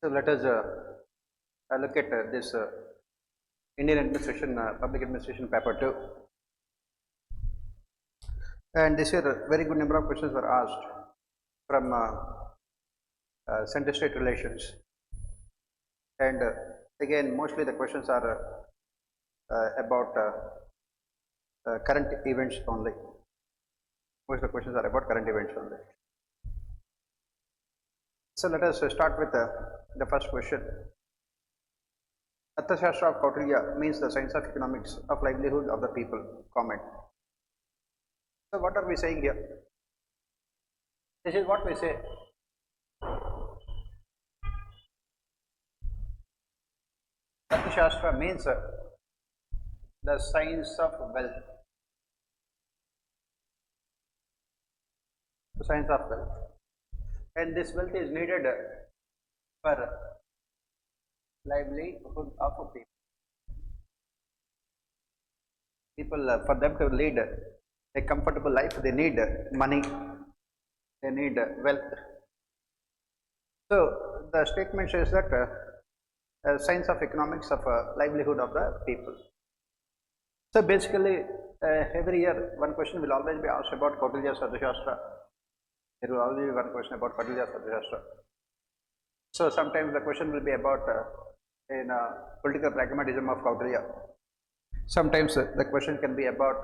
So let us look at this Indian Administration, Public Administration Paper 2. And this year, a very good number of questions were asked from center-state relations. And again, mostly the questions are about current events only. Most of the questions are about current events only. So let us start with the first question. Arthashastra of Kautilya means the science of economics of livelihood of the people. Comment. So what are we saying here? This is what we say. Arthashastra means the science of wealth. The science of wealth. And this wealth is needed for livelihood of people. People, for them to lead a comfortable life, they need money, they need wealth. So the statement says that science of economics of livelihood of the people. So basically, every year one question will always be asked about Kautilya's Arthashastra. There will always be one question about Kautilya's Arthashastra. So sometimes the question will be about political pragmatism of Kautilya. Sometimes the question can be about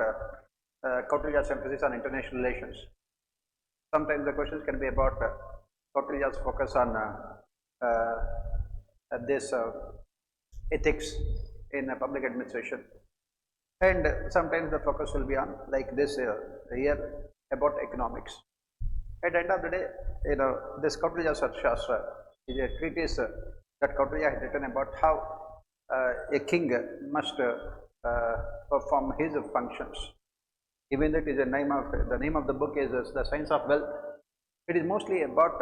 Kautilya's emphasis on international relations. Sometimes the questions can be about Kautilya's focus on this ethics in public administration. And sometimes the focus will be on, like this year, about economics. At the end of the day, this Kautilya's Arthashastra is a treatise that Kautilya has written about how a king must perform his functions. Even though it is the name of the book is the science of wealth, it is mostly about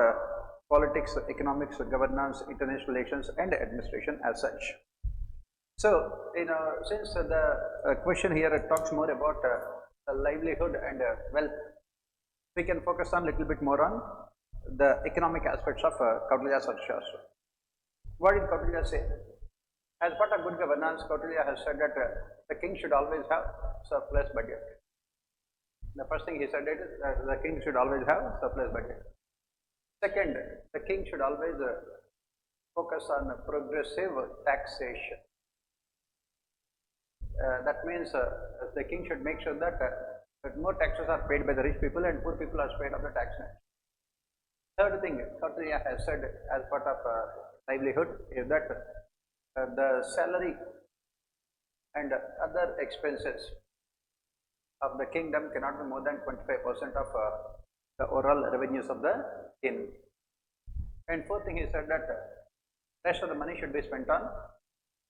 politics, economics, governance, international relations, and administration as such. So, since the question here talks more about livelihood and wealth, we can focus on little bit more on the economic aspects of Kautilya's Arthashastra. What did Kautilya say? As part of good governance, Kautilya has said that the king should always have surplus budget. The first thing he said is that the king should always have surplus budget. Second, the king should always focus on progressive taxation. That means the king should make sure that more taxes are paid by the rich people and poor people are spared of the tax net. Third thing Kautilya has said as part of livelihood is that the salary and other expenses of the kingdom cannot be more than 25% of the overall revenues of the king. And fourth thing he said that rest of the money should be spent on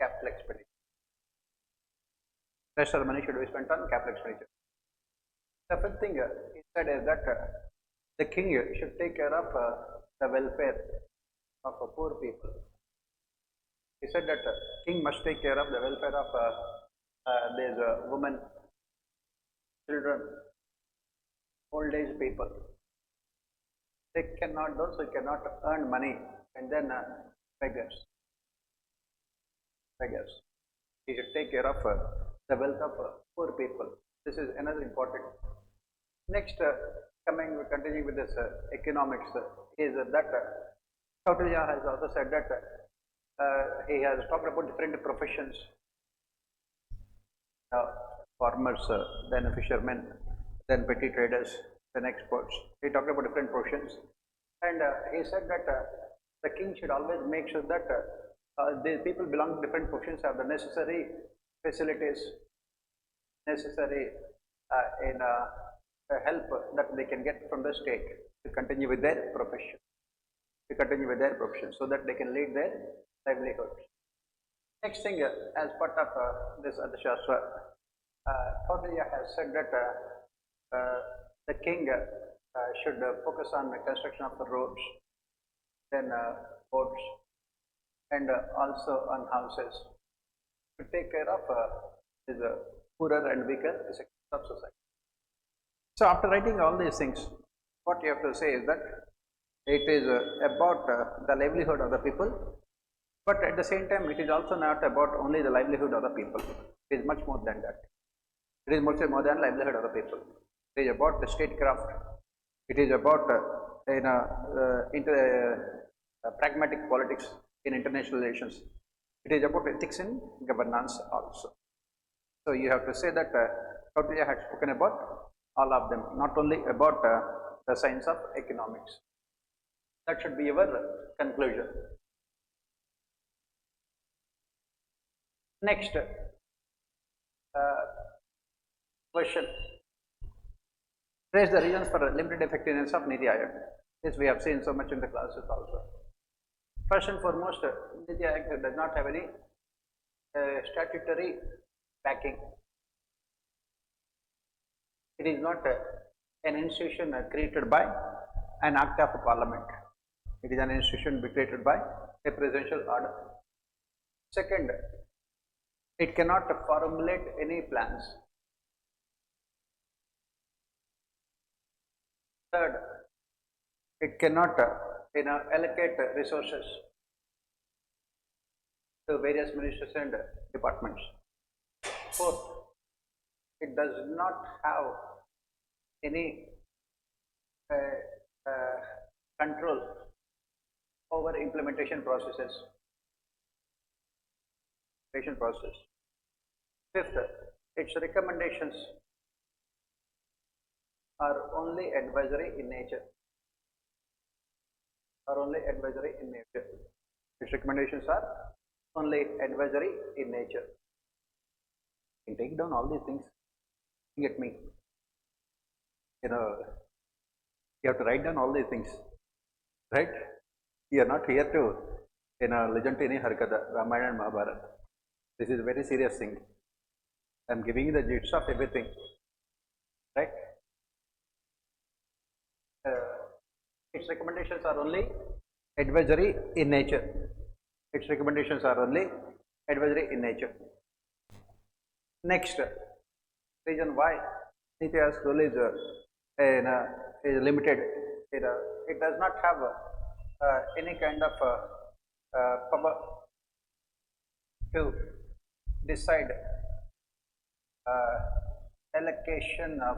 capital expenditure. Rest of the money should be spent on capital expenditure. The fifth thing he said is that the king should take care of the welfare of poor people. He said that king must take care of the welfare of these women, children, old age people. Those who cannot earn money, and then beggars. He should take care of the wealth of poor people. This is another important. Next, continuing with this economics, is that Kautilya has also said that he has talked about different professions, farmers, then fishermen, then petty traders, then experts. He talked about different professions, and he said that the king should always make sure that the people belonging to different professions have the necessary facilities, necessary help that they can get from the state to continue with their profession, so that they can lead their livelihood. Next thing, as part of this Arthashastra, Kautilya has said that the king should focus on the construction of the roads, then boats, and also on houses, to take care of the poorer and weaker sections of society. So after writing all these things, what you have to say is that It is about the livelihood of the people, but at the same time, it is also not about only the livelihood of the people. It is much more than that. It is much more than livelihood of the people. It is about the statecraft. It is about pragmatic politics in international relations. It is about ethics in governance also. So you have to say that Kautilya had spoken about all of them, not only about the science of economics. That should be your conclusion. Next question. Trace the reasons for limited effectiveness of Niti Aayog. This we have seen so much in the classes also. First and foremost, Niti Aayog does not have any statutory backing. It is not an institution created by an act of parliament. It is an institution created by a presidential order. Second, it cannot formulate any plans. Third, it cannot allocate resources to various ministries and departments. Fourth, it does not have any control over implementation processes. Fifth, its recommendations are only advisory in nature. Its recommendations are only advisory in nature. You can take down all these things. Get me. You have to write down all these things, right? You are not here to listen to any Harkata, Ramayana and Mahabharata. This is a very serious thing. I am giving you the gist of everything, right? Its recommendations are only advisory in nature. Next, reason why Niti Aayog's role is limited. It does not have any kind of power to decide allocation of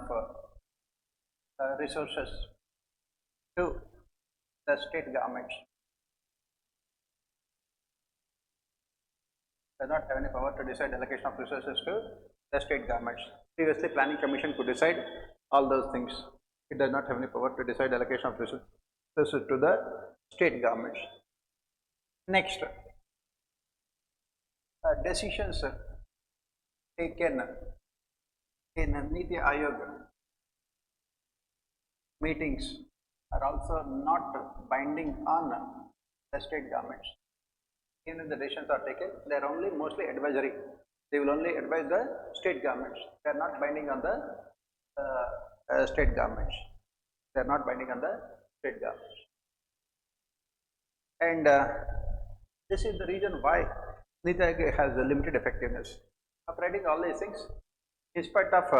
resources to the state governments. Does not have any power to decide allocation of resources to the state governments. Previously, Planning Commission could decide all those things. It does not have any power to decide allocation of resources to the state governments. Next, decisions taken in Niti Aayog meetings are also not binding on the state governments. Even if the decisions are taken, they are only mostly advisory. They will only advise the state governments. They are not binding on the state governments. And this is the reason why Niti Aayog has a limited effectiveness. After writing all these things, in spite of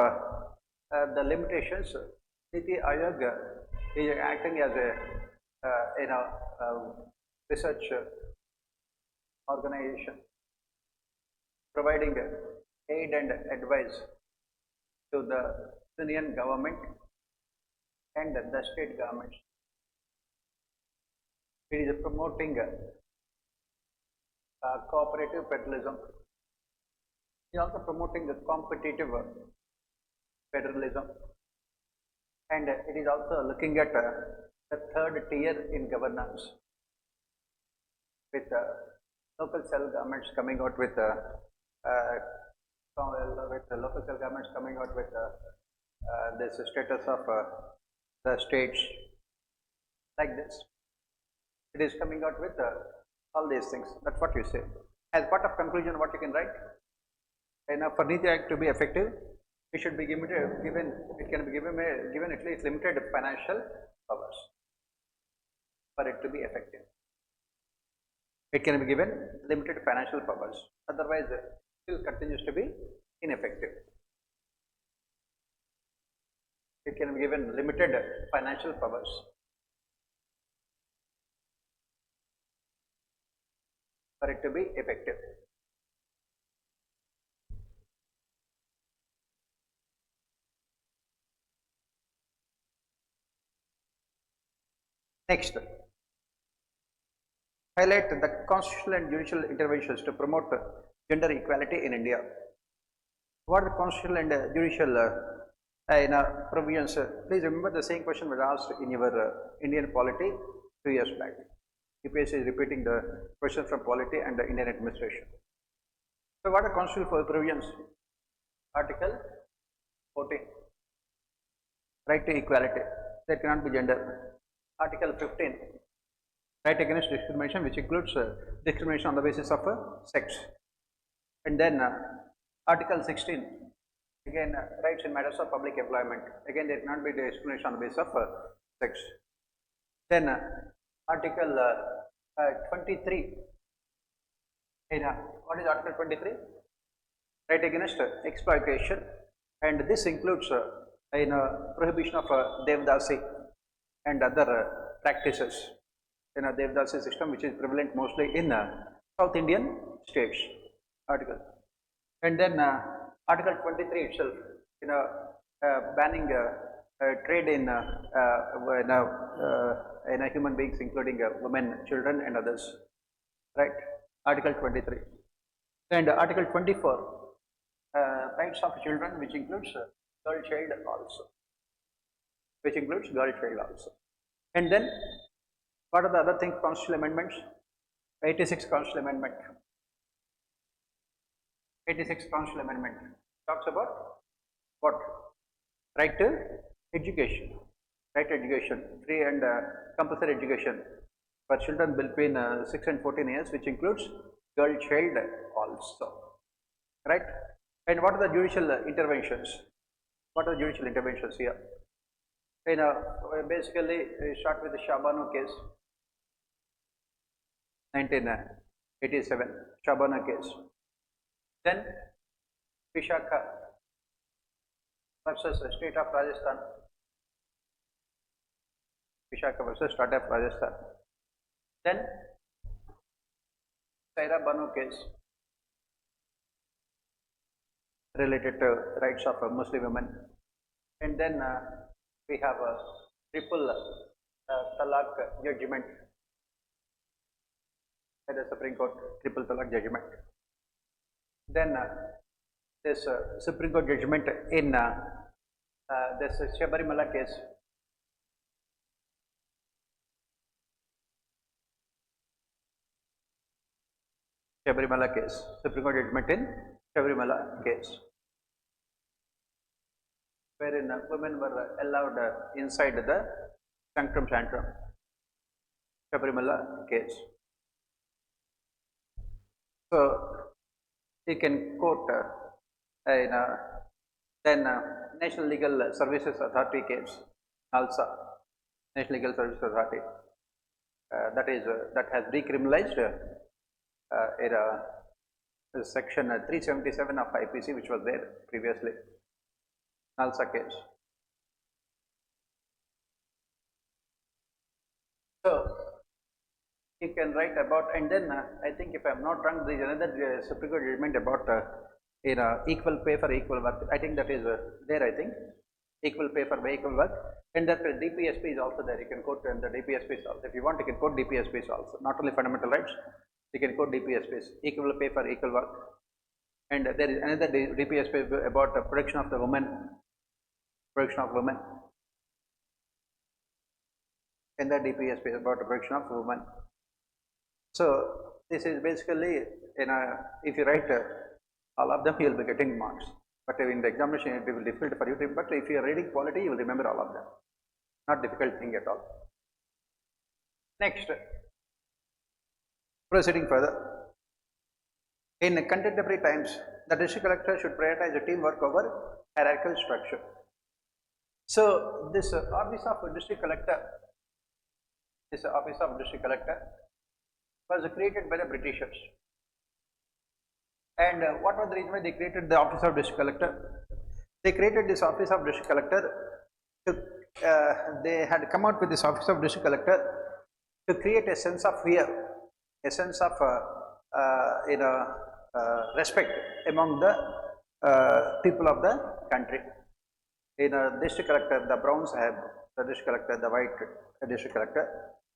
the limitations, Niti Aayog is acting as a research organization, providing aid and advice to the union government and the state governments. It is promoting cooperative federalism. It is also promoting the competitive federalism, and it is also looking at the third tier in governance, with local self governments coming out with the local self governments coming out with this status of the states, like this. It is coming out with all these things. That's what you say. As part of conclusion, what you can write? For Niti Aayog to be effective, it should be given at least limited financial powers for it to be effective. It can be given limited financial powers, otherwise it still continues to be ineffective. It can be given limited financial powers. for it to be effective. Next, highlight the constitutional and judicial interventions to promote gender equality in India. What are the constitutional and judicial provisions? Please remember the same question was asked in your Indian polity 2 years back. UPSE is repeating the question from polity and the Indian administration. So what are constitutional provisions? Article 14, right to equality, there cannot be gender. Article 15, right against discrimination, which includes discrimination on the basis of sex. And then Article 16, again rights in matters of public employment, again there cannot be discrimination on the basis of sex. Then Article 23, what is Article 23? Right against exploitation, and this includes prohibition of Devdasi and other practices in a Devdasi system, which is prevalent mostly in South Indian states. Article, and then Article 23 itself, banning trade in human beings, including women, children, and others. Right, Article 23, and Article 24, rights of children, which includes girl child also, And then what are the other things? Constitutional amendments. 86 Constitutional Amendment. 86 Constitutional Amendment talks about what? Right to education. Right to education, free and compulsory education for children between 6 and 14 years, which includes girl child also. Right? And what are the judicial interventions? What are the judicial interventions here? Basically, we start with the Shabano case, 1987, Shabano case. Then Vishakha versus State of Rajasthan. Vishakha versus State of Rajasthan. Then Saira Banu case related to rights of Muslim women. And then we have a triple talaq judgment by the Supreme Court, triple talaq judgment. Then this Supreme Court judgment in this Shabarimala case. Shabarimala case, Supreme Court judgment in Shabarimala case, wherein women were allowed inside the sanctum sanctorum. Shabarimala case. So you can quote then National Legal Services Authority case, also National Legal Services Authority, that has decriminalized section 377 of IPC, which was there previously. Nalsa case. So you can write about, and then I think if I am not wrong, there is another Supreme Court judgment about equal pay for equal work. I think that is there. I think equal pay for equal work, and that DPSP is also there. You can quote the DPSPs also. If you want, you can quote DPSPs also. Not only fundamental rights, you can quote DPSPs, equal pay for equal work. And there is another DPSP about protection of the women. Protection of women. And the DPSP is about protection of women. So this is basically, if you write all of them, you will be getting marks. But in the examination, it will be difficult for you to. But if you are reading polity, you will remember all of them. Not difficult thing at all. Next, proceeding further. In contemporary times, the district collector should prioritize the teamwork over hierarchical structure. So this office of district collector, was created by the Britishers. And what was the reason why they created the office of district collector? They created this office of district collector to, they had come out with this office of district collector to create a sense of fear, a sense of respect among the people of the country. In a district collector, the brown sahib, the district collector, the white district collector,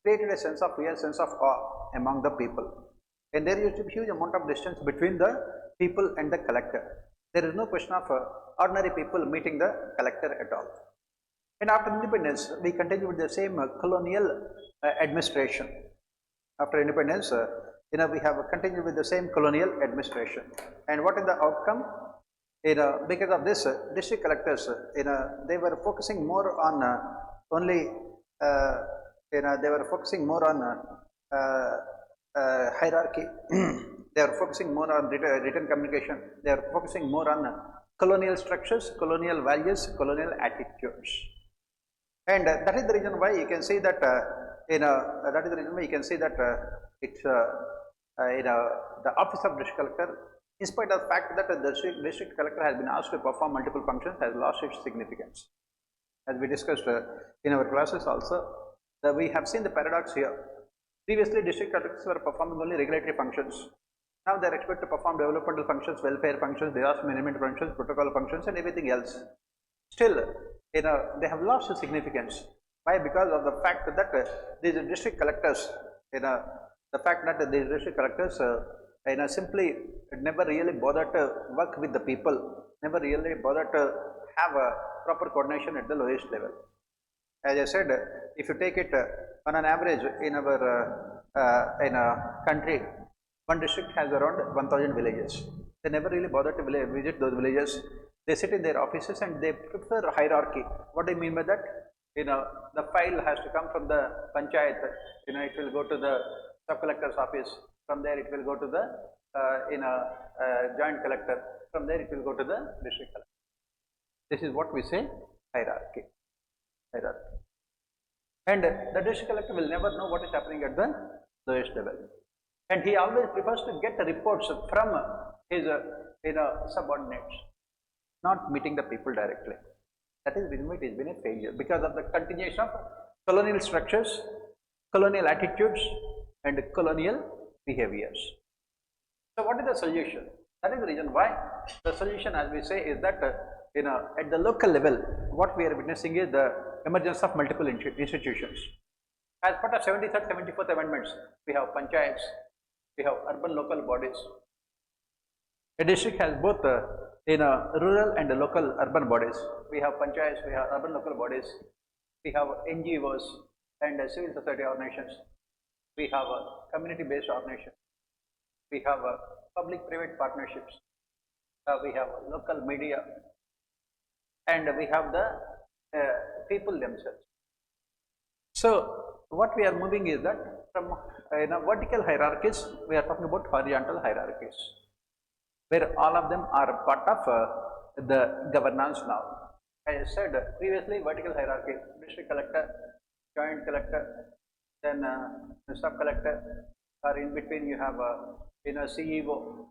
created a sense of real sense of awe among the people. And there used to be huge amount of distance between the people and the collector. There is no question of ordinary people meeting the collector at all. And after independence, we continue with the same colonial administration. After independence, we have continued with the same colonial administration. And what is the outcome? Because of this, district collectors, they were focusing more on only, they were focusing more on hierarchy. They are focusing more on written communication. They are focusing more on colonial structures, colonial values, colonial attitudes. And that is the reason why you can see that, that is the reason why you can see that it's, the office of district collector, in spite of the fact that the district collector has been asked to perform multiple functions, has lost its significance. As we discussed in our classes also, we have seen the paradox here. Previously, district collectors were performing only regulatory functions. Now they are expected to perform developmental functions, welfare functions, disaster management functions, protocol functions, and everything else. Still, they have lost the significance. Why? Because of the fact that these district collectors, the fact that these district collectors, simply never really bothered to work with the people, never really bothered to have a proper coordination at the lowest level. As I said, if you take it on an average in our in a country, one district has around 1000 villages. They never really bother to visit those villages. They sit in their offices and they prefer hierarchy. What do you mean by that? The file has to come from the panchayat. It will go to the sub collector's office. From there, it will go to the joint collector. From there, it will go to the district collector. This is what we say hierarchy. And the district collector will never know what is happening at the lowest level. And he always prefers to get the reports from his subordinates, not meeting the people directly. That is the reason why it has been a failure, because of the continuation of colonial structures, colonial attitudes, and colonial behaviors. So what is the solution? That is the reason why the solution, as we say, is that at the local level, what we are witnessing is the emergence of multiple institutions. As part of 73rd, 74th amendments, we have panchayats, we have urban local bodies. A district has both rural and local urban bodies. We have panchayats, we have urban local bodies, we have NGOs and civil society organizations, we have community-based organizations, we have public-private partnerships, we have local media, and we have the people themselves. So what we are moving is that from vertical hierarchies, we are talking about horizontal hierarchies, where all of them are part of the governance now. As I said previously, vertical hierarchy, district collector, joint collector, then sub collector, or in between you have CEO or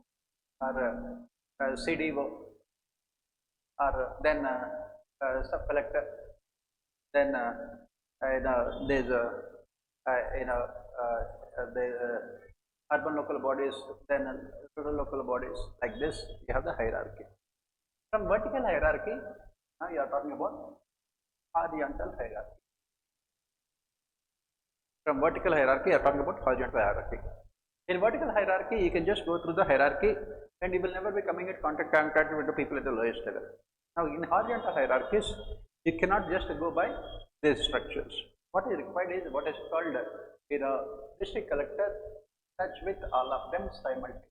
CDO, or then sub collector, then there's the urban local bodies, then rural local bodies. Like this, you have the hierarchy. From vertical hierarchy, now you are talking about horizontal hierarchy. From vertical hierarchy, you are talking about horizontal hierarchy. In vertical hierarchy, you can just go through the hierarchy and you will never be coming in contact with the people at the lowest level. Now, in horizontal hierarchies, you cannot just go by these structures. What is required is what is called district collector touch with all of them simultaneously.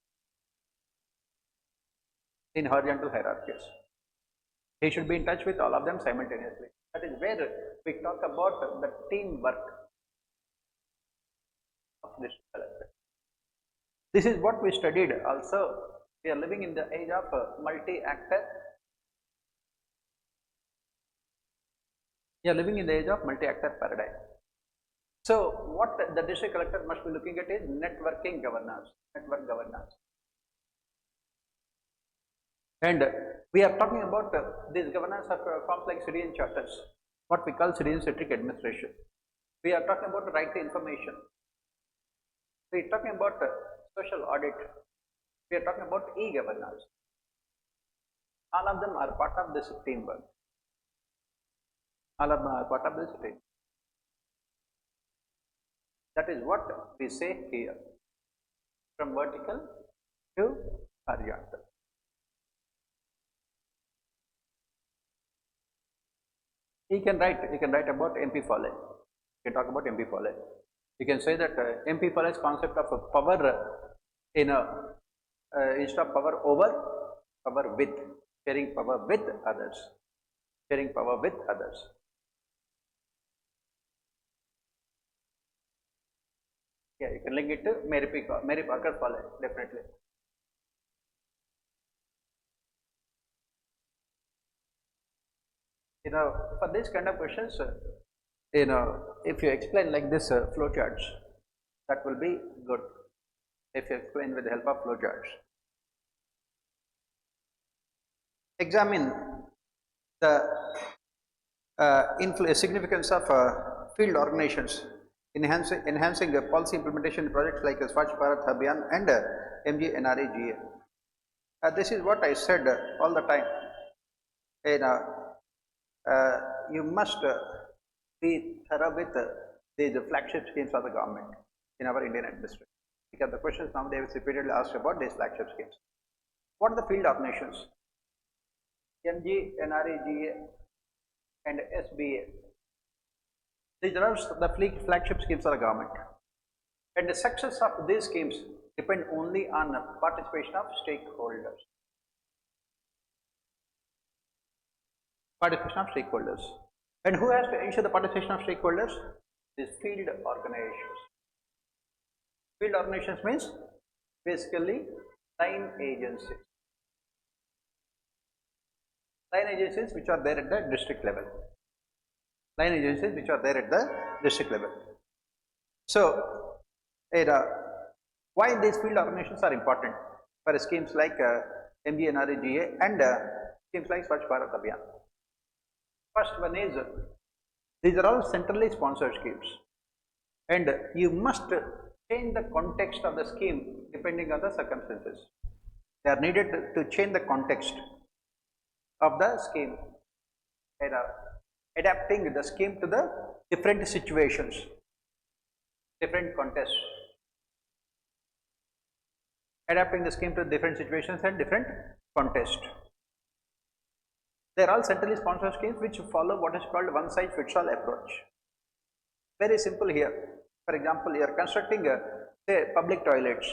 In horizontal hierarchies, he should be in touch with all of them simultaneously. That is where we talk about the teamwork of district collector. This is what we studied also. We are living in the age of multi-actor. We are living in the age of multi-actor paradigm. So what the district collector must be looking at is networking governance, network governance. And we are talking about this governance of forms like citizen charters, what we call citizen-centric administration. We are talking about the right to information. We are talking about social audit, we are talking about e-governance. All of them are part of this teamwork. All of them are part of this team. That is what we say here, from vertical to horizontal. You can write about MP Foley. You can talk about MP Foley. You can say that MP Foley's concept of power in a instead of power over, power with, sharing power with others, sharing power with others. Yeah, you can link it to Mary Parker Foley, definitely. For this kind of questions, if you explain like this flow charts, that will be good. If you explain with the help of flow charts. Examine the significance of field organizations, enhancing policy implementation projects like Swachh Bharat Abhiyan and MGNREGA. This is what I said all the time. You must be thorough with these flagship schemes of the government in our Indian administration, because the questions nowadays repeatedly asked about these flagship schemes. What are the field organizations? MG, NREGA and SBA. These are the flagship schemes of the government, and the success of these schemes depend only on participation of stakeholders. And who has to ensure the participation of stakeholders? These field organizations. Field organizations means basically line agencies. Line agencies which are there at the district level. Line agencies which are there at the district level. So, why these field organizations are important for schemes like MGNREGA and schemes like Swachh Bharat Abhiyan? First one is, these are all centrally sponsored schemes, and you must change the context of the scheme depending on the circumstances. They are needed to change the context of the scheme, adapting the scheme to the different situations, different contexts, adapting the scheme to different situations and different contexts. They are all centrally sponsored schemes which follow what is called one size fits all approach. Very simple here. For example, you are constructing say public toilets.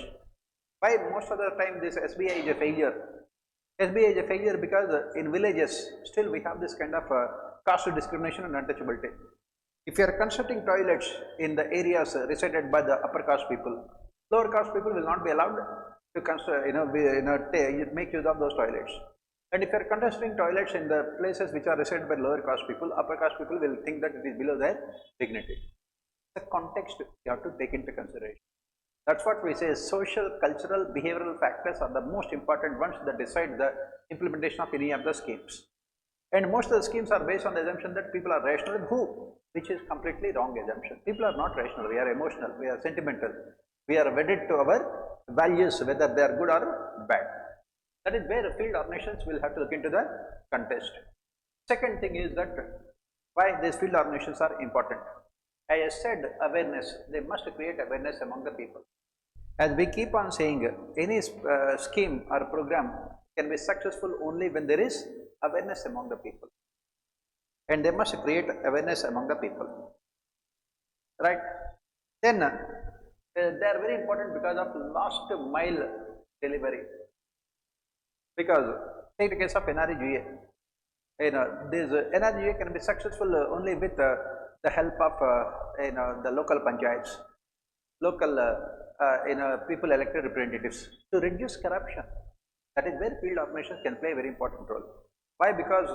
Why most of the time this SBI is a failure? SBI is a failure because in villages still we have this kind of caste discrimination and untouchability. If you are constructing toilets in the areas resided by the upper caste people, lower caste people will not be allowed to construct, make use of those toilets. And if you are constructing toilets in the places which are resided by lower caste people, upper caste people will think that it is below their dignity. The context you have to take into consideration. That's what we say, social, cultural, behavioral factors are the most important ones that decide the implementation of any of the schemes. And most of the schemes are based on the assumption that people are rational, which is completely wrong assumption. People are not rational, we are emotional, we are sentimental, we are wedded to our values, whether they are good or bad. That is where field organizations will have to look into the context. Second thing is that why these field organizations are important. As I said, awareness, they must create awareness among the people. As we keep on saying, any scheme or program can be successful only when there is awareness among the people, and they must create awareness among the people, right? Then they are very important because of last mile delivery. Because take the case of NREGA, this NREGA can be successful only with the help of the local panchayats, local people elected representatives to reduce corruption. That is where field organizations can play a very important role. Why? Because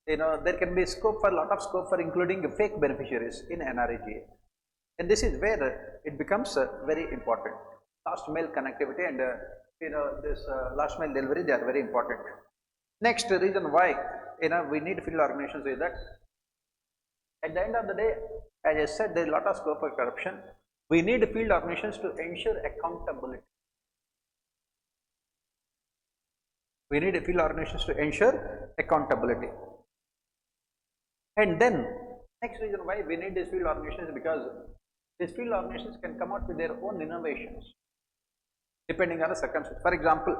there can be scope for lot of scope for including fake beneficiaries in NREGA, and this is where it becomes very important. Last mile connectivity and this last mile delivery, they are very important. Next reason why we need field organizations is that at the end of the day, as I said, there is a lot of scope for corruption. We need field organizations to ensure accountability. We need field organizations to ensure accountability. And then next reason why we need these field organizations is because these field organizations can come out with their own innovations depending on the circumstances. For example,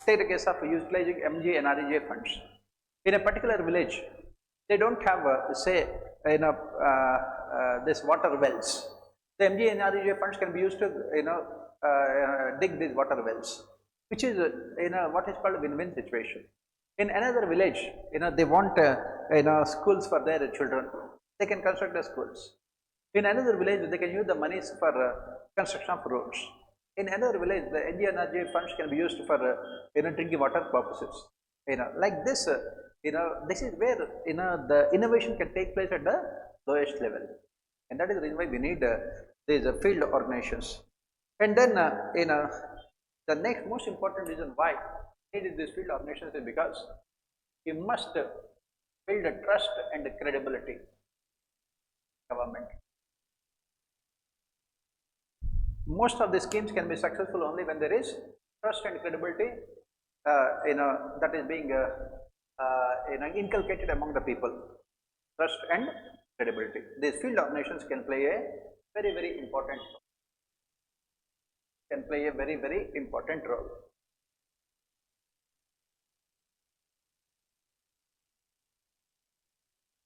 take the case of utilizing MG and REJ funds. In a particular village, they don't have say this water wells. The MG and REJ funds can be used to dig these water wells, which is what is called a win-win situation. In another village, they want schools for their children. They can construct the schools. In another village, they can use the monies for construction of roads. In another village, the MG and REJ funds can be used for drinking water purposes. Like this, this is where the innovation can take place at the lowest level, and that is the reason why we need these field organizations. And then the next most important reason why we need these field organizations is because you must build a trust and credibility in government. Most of the schemes can be successful only when there is trust and credibility that is being inculcated among the people. Trust and credibility. These field organizations can play a very important role.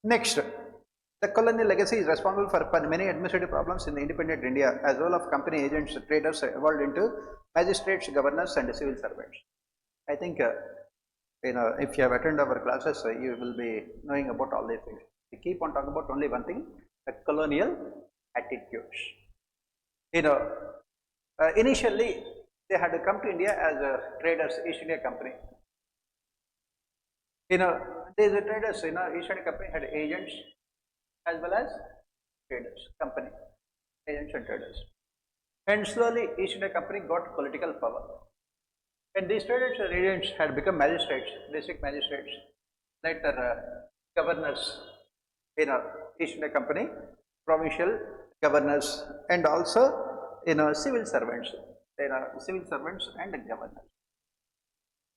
Next, the colonial legacy is responsible for many administrative problems in the independent India, as well as company agents, traders evolved into magistrates, governors, and civil servants. I think if you have attended our classes, you will be knowing about all these things. We keep on talking about only one thing: the colonial attitudes. Initially they had to come to India as traders, East India Company. These traders, East India Company had agents as well as traders, company, agents and traders. And slowly East India Company got political power. And these traders and agents had become magistrates, district magistrates, later governors in East India Company, provincial governors, and also civil servants, civil servants and governors,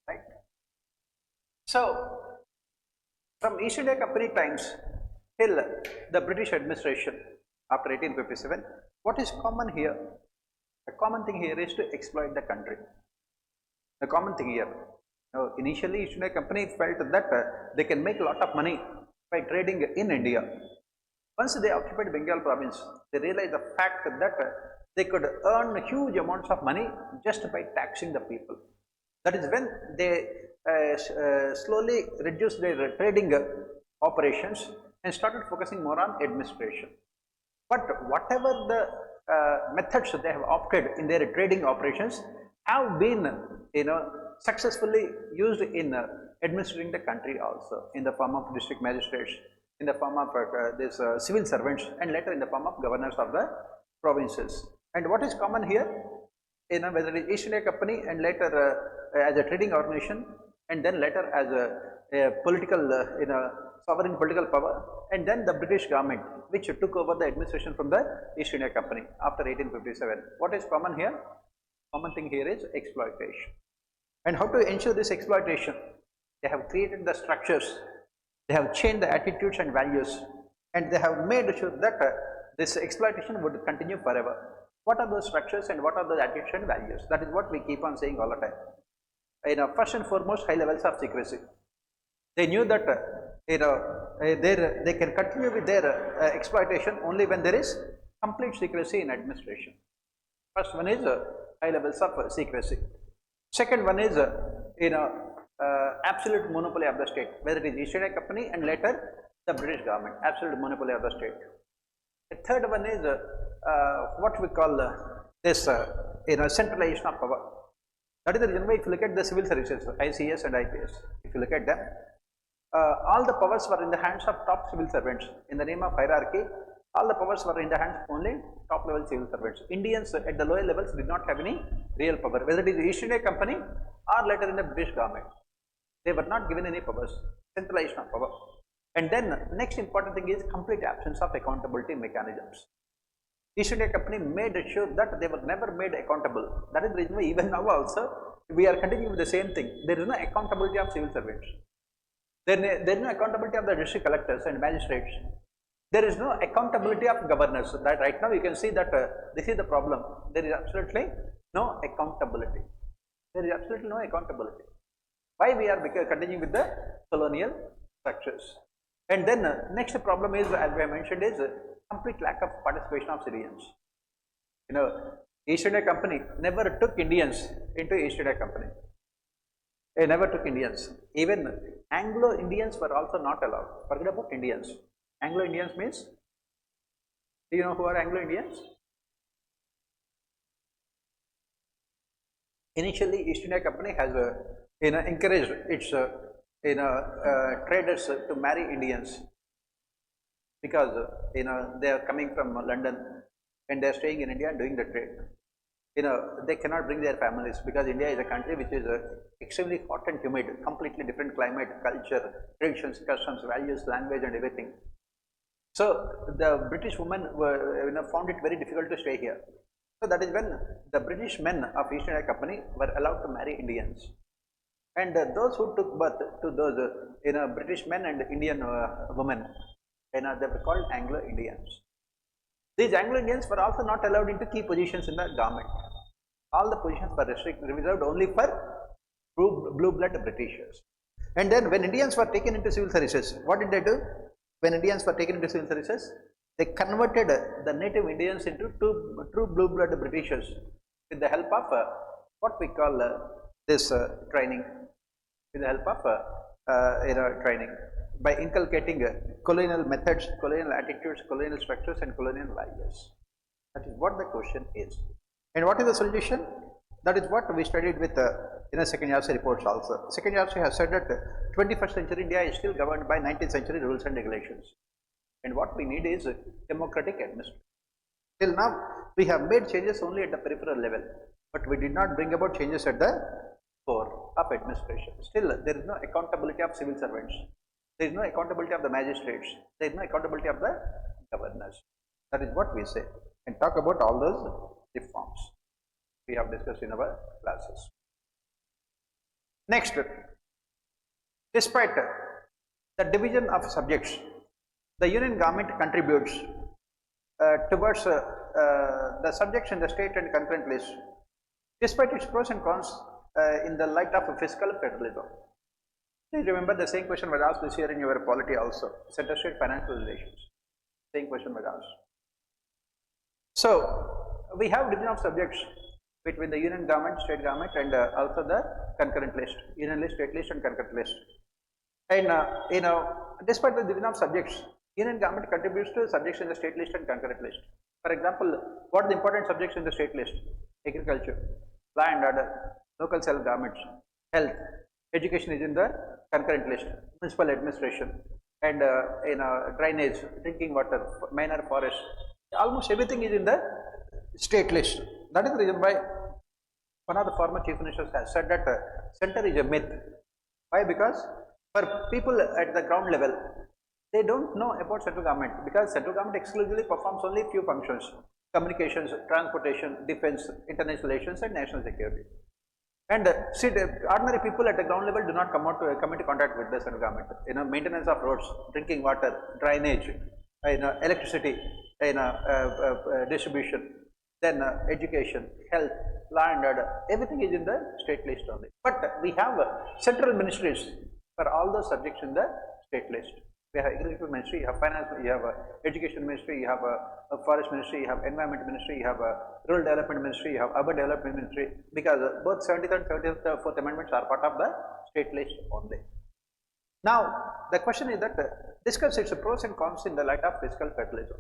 right? So from East India Company times till the British administration after 1857, what is common here? The common thing here is to exploit the country. The common thing here, initially East India Company felt that they can make a lot of money by trading in India. Once they occupied Bengal province, they realized the fact that they could earn huge amounts of money just by taxing the people. That is when they slowly reduced their trading operations and started focusing more on administration. But whatever the methods they have opted in their trading operations have been successfully used in administering the country also, in the form of district magistrates, in the form of these civil servants, and later in the form of governors of the provinces. And what is common here, whether it is East India Company and later as a trading organization, and then later as a political sovereign political power, and then the British government which took over the administration from the East India Company after 1857. What is common here? Common thing here is exploitation. And how to ensure this exploitation? They have created the structures, they have changed the attitudes and values, and they have made sure that this exploitation would continue forever. What are those structures and what are those attitudes and values? That is what we keep on saying all the time. First and foremost, high levels of secrecy. They knew that they can continue with their exploitation only when there is complete secrecy in administration. First one is high levels of secrecy. Second one is absolute monopoly of the state, whether it is East India Company and later the British government, absolute monopoly of the state. The third one is what we call this centralization of power. That is the reason why if you look at the civil services, ICS and IPS, if you look at them, all the powers were in the hands of top civil servants. In the name of hierarchy, all the powers were in the hands of only top level civil servants. Indians at the lower levels did not have any real power, whether it is the East India Company or later in the British government. They were not given any powers, centralization of power. And then next important thing is complete absence of accountability mechanisms. East India Company made sure that they were never made accountable. That is the reason why even now also we are continuing with the same thing. There is no accountability of civil servants. There is no accountability of the district collectors and magistrates. There is no accountability of governors. That right now you can see that this is the problem. There is absolutely no accountability. There is absolutely no accountability. Why we are continuing with the colonial structures? And then next problem is, as we have mentioned, is complete lack of participation of civilians. You know, East India Company never took Indians into East India Company. They never took Indians. Even Anglo-Indians were also not allowed. Forget about Indians. Anglo-Indians means, do you know who are Anglo-Indians? Initially, East India Company has encouraged its traders to marry Indians, because they are coming from London and they are staying in India and doing the trade. They cannot bring their families, because India is a country which is extremely hot and humid, completely different climate, culture, traditions, customs, values, language and everything. So the British women were, found it very difficult to stay here. So that is when the British men of East India Company were allowed to marry Indians. And those who took birth to those British men and Indian women, they were called Anglo-Indians. These Anglo-Indians were also not allowed into key positions in the government. All the positions were reserved only for blue-blood Britishers. And then when Indians were taken into civil services, what did they do? When Indians were taken into civil services, they converted the native Indians into true blue-blood Britishers with the help of what we call this training, with the help of training, by inculcating colonial methods, colonial attitudes, colonial structures and colonial values. That is what the question is. And what is the solution? That is what we studied with second UPSE reports also. Second UPSE has said that 21st century India is still governed by 19th century rules and regulations. And what we need is democratic administration. Till now, we have made changes only at the peripheral level, but we did not bring about changes at the core of administration. Still, there is no accountability of civil servants. There is no accountability of the magistrates. There is no accountability of the governors. That is what we say, and talk about all those reforms we have discussed in our classes. Next, despite the division of subjects, the union government contributes towards the subjects in the state and concurrent list, despite its pros and cons in the light of fiscal federalism. Please remember, the same question was asked this year in your polity also, center-state financial relations. Same question was asked. So we have division of subjects between the union government, state government, and also the concurrent list, union list, state list, and concurrent list. And despite the division of subjects, union government contributes to subjects in the state list and concurrent list. For example, what are the important subjects in the state list? Agriculture, law and order, local self-governments, health, education is in the concurrent list, municipal administration, and drainage, drinking water, minor forest, almost everything is in the state list. That is the reason why one of the former chief ministers has said that center is a myth. Why? Because for people at the ground level, they don't know about central government, because central government exclusively performs only few functions: communications, transportation, defense, international relations, and national security. And ordinary people at the ground level do not come into contact with the central government. Maintenance of roads, drinking water, drainage, electricity, distribution, then education, health, law and order, everything is in the state list only. But we have central ministries for all those subjects in the state list. We have agriculture ministry, you have finance, you have education ministry, you have a forest ministry, you have environment ministry, you have a rural development ministry, you have urban development ministry, because both 70th and 74th amendments are part of the state list only. Now the question is that discuss its pros and cons in the light of fiscal federalism.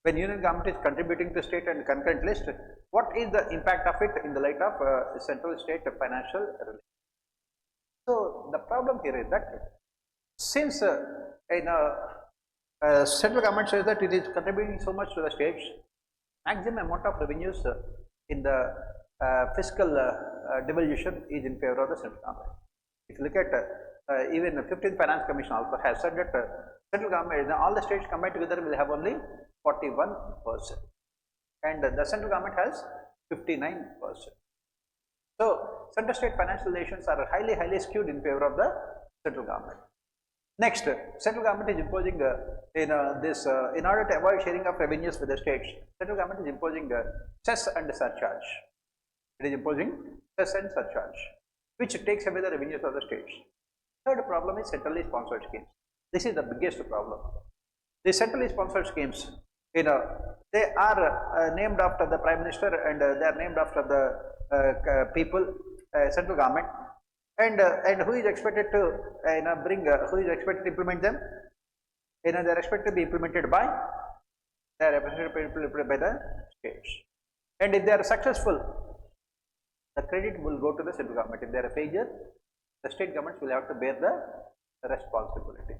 When union government is contributing to state and concurrent list, what is the impact of it in the light of central state financial relations? So the problem here is that since central government says that it is contributing so much to the states, maximum amount of revenues in the fiscal devolution is in favor of the central government. If you look at even the 15th Finance Commission also has said that central government, all the states combined together will have only 41%, and the central government has 59%. So center state financial relations are highly skewed in favor of the central government. Next, central government is imposing in order to avoid sharing of revenues with the states, central government is imposing cess and surcharge. It is imposing cess and surcharge, which takes away the revenues of the states. Third problem is centrally sponsored schemes. This is the biggest problem. The centrally sponsored schemes, they are named after the Prime Minister, and they are named after the people, central government, and who is expected to who is expected to implement them? They are expected to be implemented by the states, and if they are successful, the credit will go to the central government. If they are a failure, the state governments will have to bear the responsibility.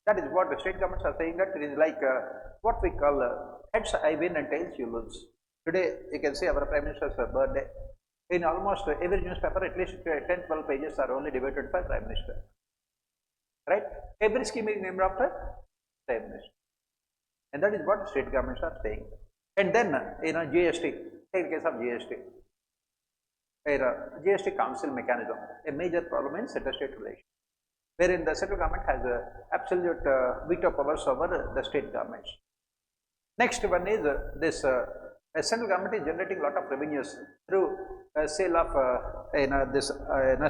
That is what the state governments are saying, that it is like what we call heads I win and tails you lose. Today you can see our Prime Minister's birthday. In almost every newspaper, at least 10-12 pages are only devoted for Prime Minister. Right? Every scheme is named after Prime Minister. And that is what state governments are saying. And then, GST, take the case of GST. GST council mechanism, a major problem in center-state relations, wherein the central government has absolute veto powers over the state governments. Next one is this central government is generating a lot of revenues through sale of this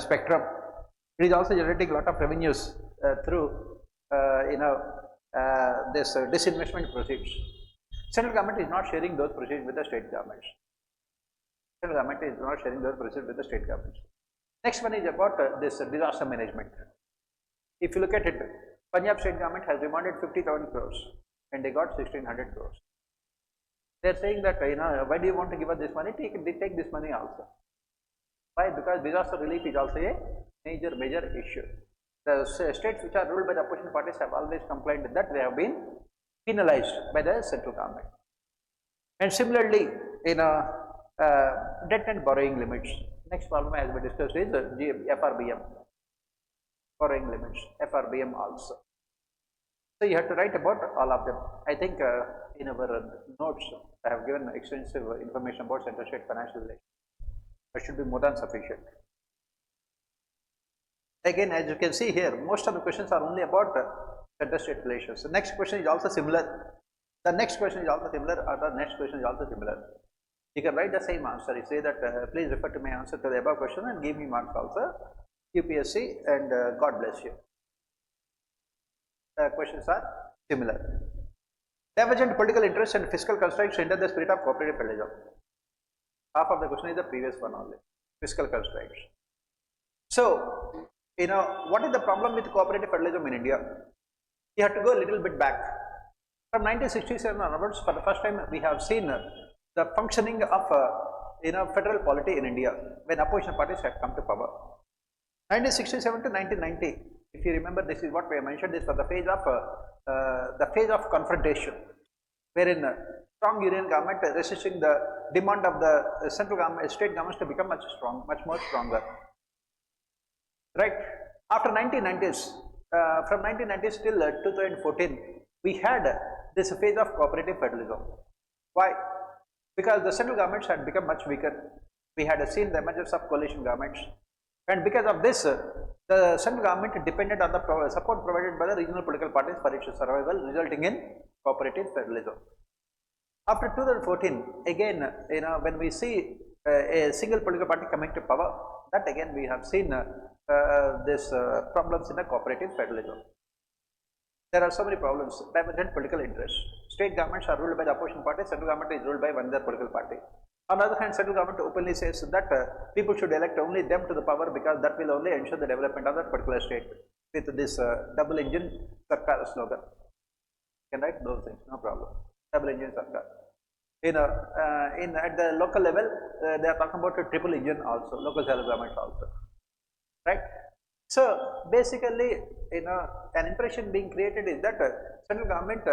spectrum. It is also generating a lot of revenues through this disinvestment proceeds. Central government is not sharing those proceeds with the state governments. Central government is not sharing those proceeds with the state governments. Next one is about this disaster management. If you look at it, Punjab state government has demanded 50,000 crores and they got 1600 crores. They are saying that, why do you want to give us this money? They take this money also. Why? Because disaster relief is also a major issue. The states which are ruled by the opposition parties have always complained that they have been penalized by the central government. And similarly, debt and borrowing limits. Next problem as we discussed is FRBM. Borrowing limits, FRBM also. So you have to write about all of them. I think in our notes I have given extensive information about center-state financial relations. That should be more than sufficient. Again, as you can see here, most of the questions are only about center-state relations. The next question is also similar. The next question is also similar, or the next question is also similar. You can write the same answer. You say that please refer to my answer to the above question and give me marks also. UPSC, and God bless you. The questions are similar. Divergent political interests and fiscal constraints hinder the spirit of cooperative federalism. Half of the question is the previous one only. Fiscal constraints. So, what is the problem with cooperative federalism in India? You have to go a little bit back. From 1967 onwards, for the first time, we have seen the functioning of federal polity in India when opposition parties had come to power. 1967 to 1990, if you remember, this is what we have mentioned, this was the phase of confrontation, wherein strong union government resisting the demand of the central government, state governments to become much more stronger. Right? After 1990s, from 1990s till 2014, we had this phase of cooperative federalism. Why? Because the central governments had become much weaker. We had seen the emergence of coalition governments. And because of this, the central government depended on the support provided by the regional political parties for its survival, resulting in cooperative federalism. After 2014, again, when we see a single political party coming to power, that again we have seen this problems in the cooperative federalism. There are so many problems. Divergent political interests. State governments are ruled by the opposition party, central government is ruled by one other political party. On the other hand, central government openly says that people should elect only them to the power because that will only ensure the development of that particular state, with this double engine sarkar slogan. You can write those things, no problem. Double engine sarkar. At the local level, they are talking about a triple engine also, local self-government also. Right? So basically, an impression being created is that central government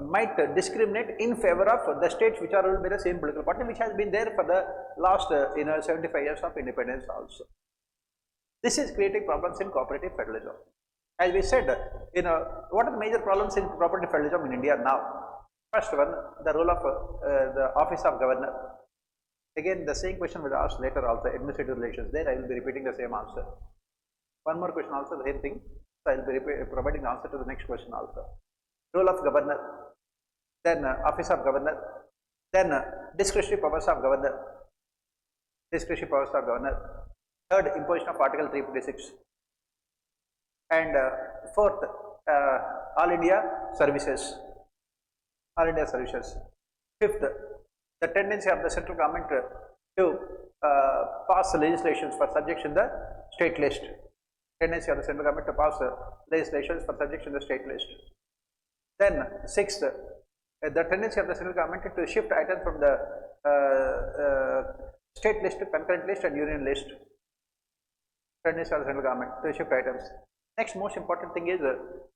might discriminate in favor of the states which are ruled by the same political party, which has been there for the last 75 years of independence also. This is creating problems in cooperative federalism. As we said, what are the major problems in cooperative federalism in India now? First one, the role of the office of governor. Again, the same question was asked later also, administrative relations. There I will be repeating the same answer. One more question also, the same thing. So I will be providing the answer to the next question also. Role of governor, then office of governor, then discretionary powers of governor, discretionary powers of governor, third, imposition of Article 356, and fourth, All India services, All India services. Fifth, the tendency of the central government to pass legislations for subjects in the state list. Tendency of the central government to pass legislations for subjects in the state list. Then sixth, the tendency of the central government to shift items from the state list to concurrent list and union list. Tendency of the central government to shift items. Next most important thing is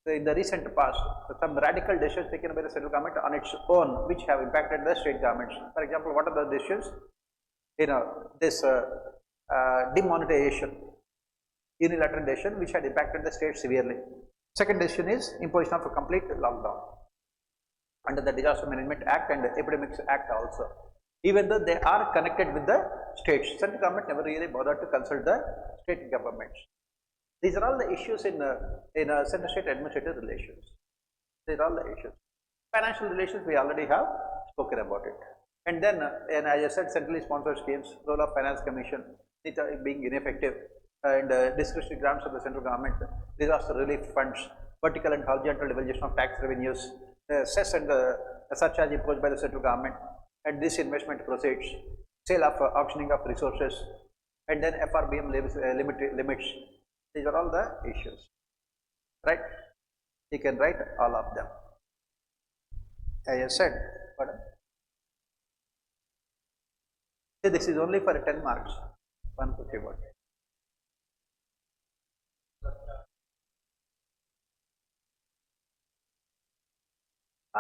in the recent past, some radical decisions taken by the central government on its own which have impacted the state governments. For example, what are the decisions? This demonetization, unilateral decision which had impacted the state severely. Second decision is imposition of a complete lockdown under the Disaster Management Act and the Epidemics Act also. Even though they are connected with the states, central government never really bothered to consult the state governments. These are all the issues in center-state administrative relations. These are all the issues. Financial relations, we already have spoken about it. And then, and as I said, centrally sponsored schemes, role of finance commission, being ineffective, and discretionary grants of the central government, disaster relief funds, vertical and horizontal devolution of tax revenues, cess and surcharge imposed by the central government, and disinvestment proceeds, sale of auctioning of resources, and then FRBM limits. These are all the issues, right? You can write all of them. As I said, pardon? See, this is only for 10 marks, 150 words.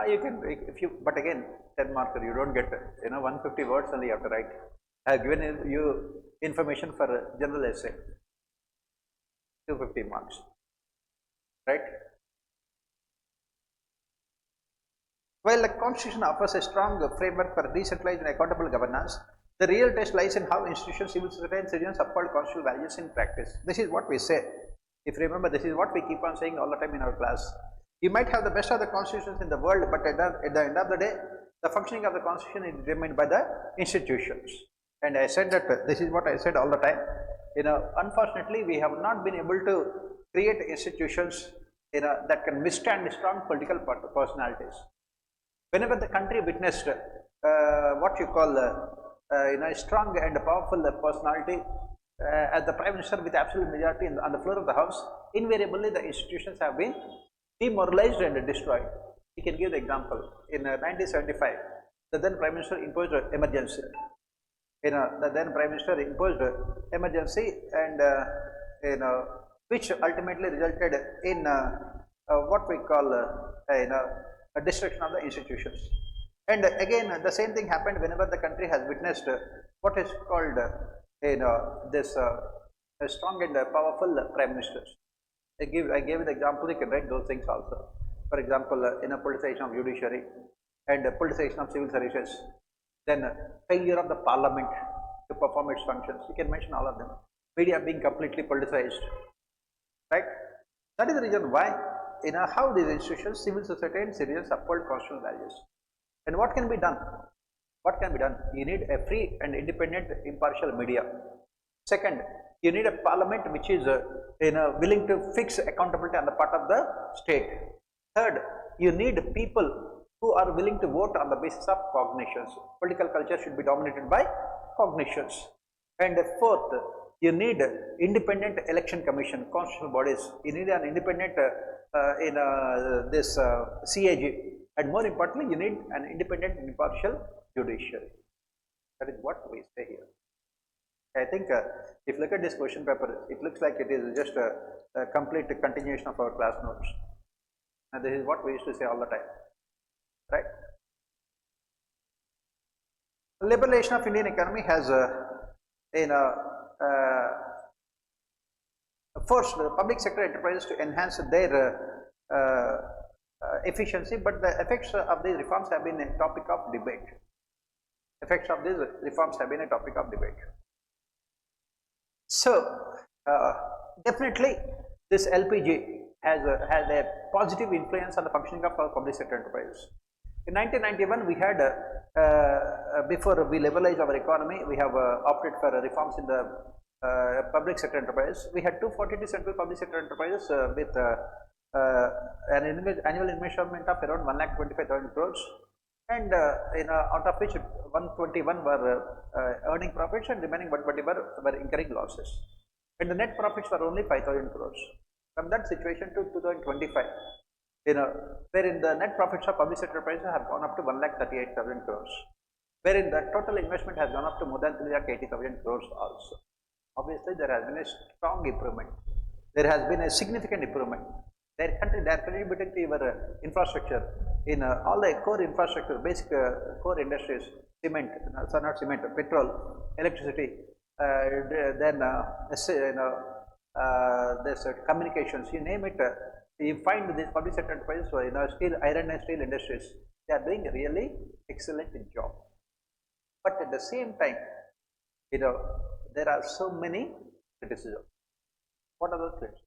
You can, if you, but again, 10 marker, you don't get, 150 words only you have to write. I have given you information for general essay, 250 marks, right? While the Constitution offers a strong framework for decentralized and accountable governance, the real test lies in how institutions, civil society and citizens uphold constitutional values in practice. This is what we say. If you remember, this is what we keep on saying all the time in our class. You might have the best of the constitutions in the world, but at the end of the day, the functioning of the constitution is determined by the institutions. And I said that this is what I said all the time. Unfortunately, we have not been able to create institutions that can withstand strong political personalities. Whenever the country witnessed what you call a strong and powerful personality as the Prime Minister with absolute majority on the floor of the House, invariably the institutions have been demoralized and destroyed. We can give the example. In 1975, the then Prime Minister imposed emergency. The then Prime Minister imposed emergency, and which ultimately resulted in what we call a destruction of the institutions. And again, the same thing happened whenever the country has witnessed what is called this strong and powerful prime ministers. I gave you the example. You can write those things also. For example, politicization of judiciary and politicization of civil services, then failure of the parliament to perform its functions. You can mention all of them. Media being completely politicized, right? That is the reason why how these institutions, civil society and citizens uphold constitutional values. And what can be done? What can be done? You need a free and independent, impartial media. Second, you need a parliament which is willing to fix accountability on the part of the state. Third, you need people who are willing to vote on the basis of cognitions. Political culture should be dominated by cognitions. And fourth, you need independent election commission, constitutional bodies. You need an independent CAG. And more importantly, you need an independent and impartial judiciary. That is what we say here. I think if you look at this question paper, it looks like it is just a complete continuation of our class notes. And this is what we used to say all the time, right? Liberalization of Indian economy has forced the public sector enterprises to enhance their efficiency, but the effects of these reforms have been a topic of debate. Effects of these reforms have been a topic of debate. So, definitely this LPG has a positive influence on the functioning of our public sector enterprises. In 1991, we had, before we liberalized our economy, we have opted for reforms in the public sector enterprise. We had 242 central public sector enterprises with an annual investment of around 1,25,000 crores, and out of which 121 were earning profits and remaining 120 were incurring losses, and the net profits were only 5,000 crores. From that situation to 2025, wherein the net profits of public sector enterprises have gone up to 1,38,000 crores, wherein the total investment has gone up to more than 3,80,000 crores also. Obviously, there has been a strong improvement. There has been a significant improvement. They are contributing to your infrastructure in all the core infrastructure, basic core industries, cement, not cement, petrol, electricity, then there's communications, you name it. You find these public sector enterprises, steel, iron and steel industries, they are doing a really excellent job. But at the same time, there are so many criticisms. What are those criticisms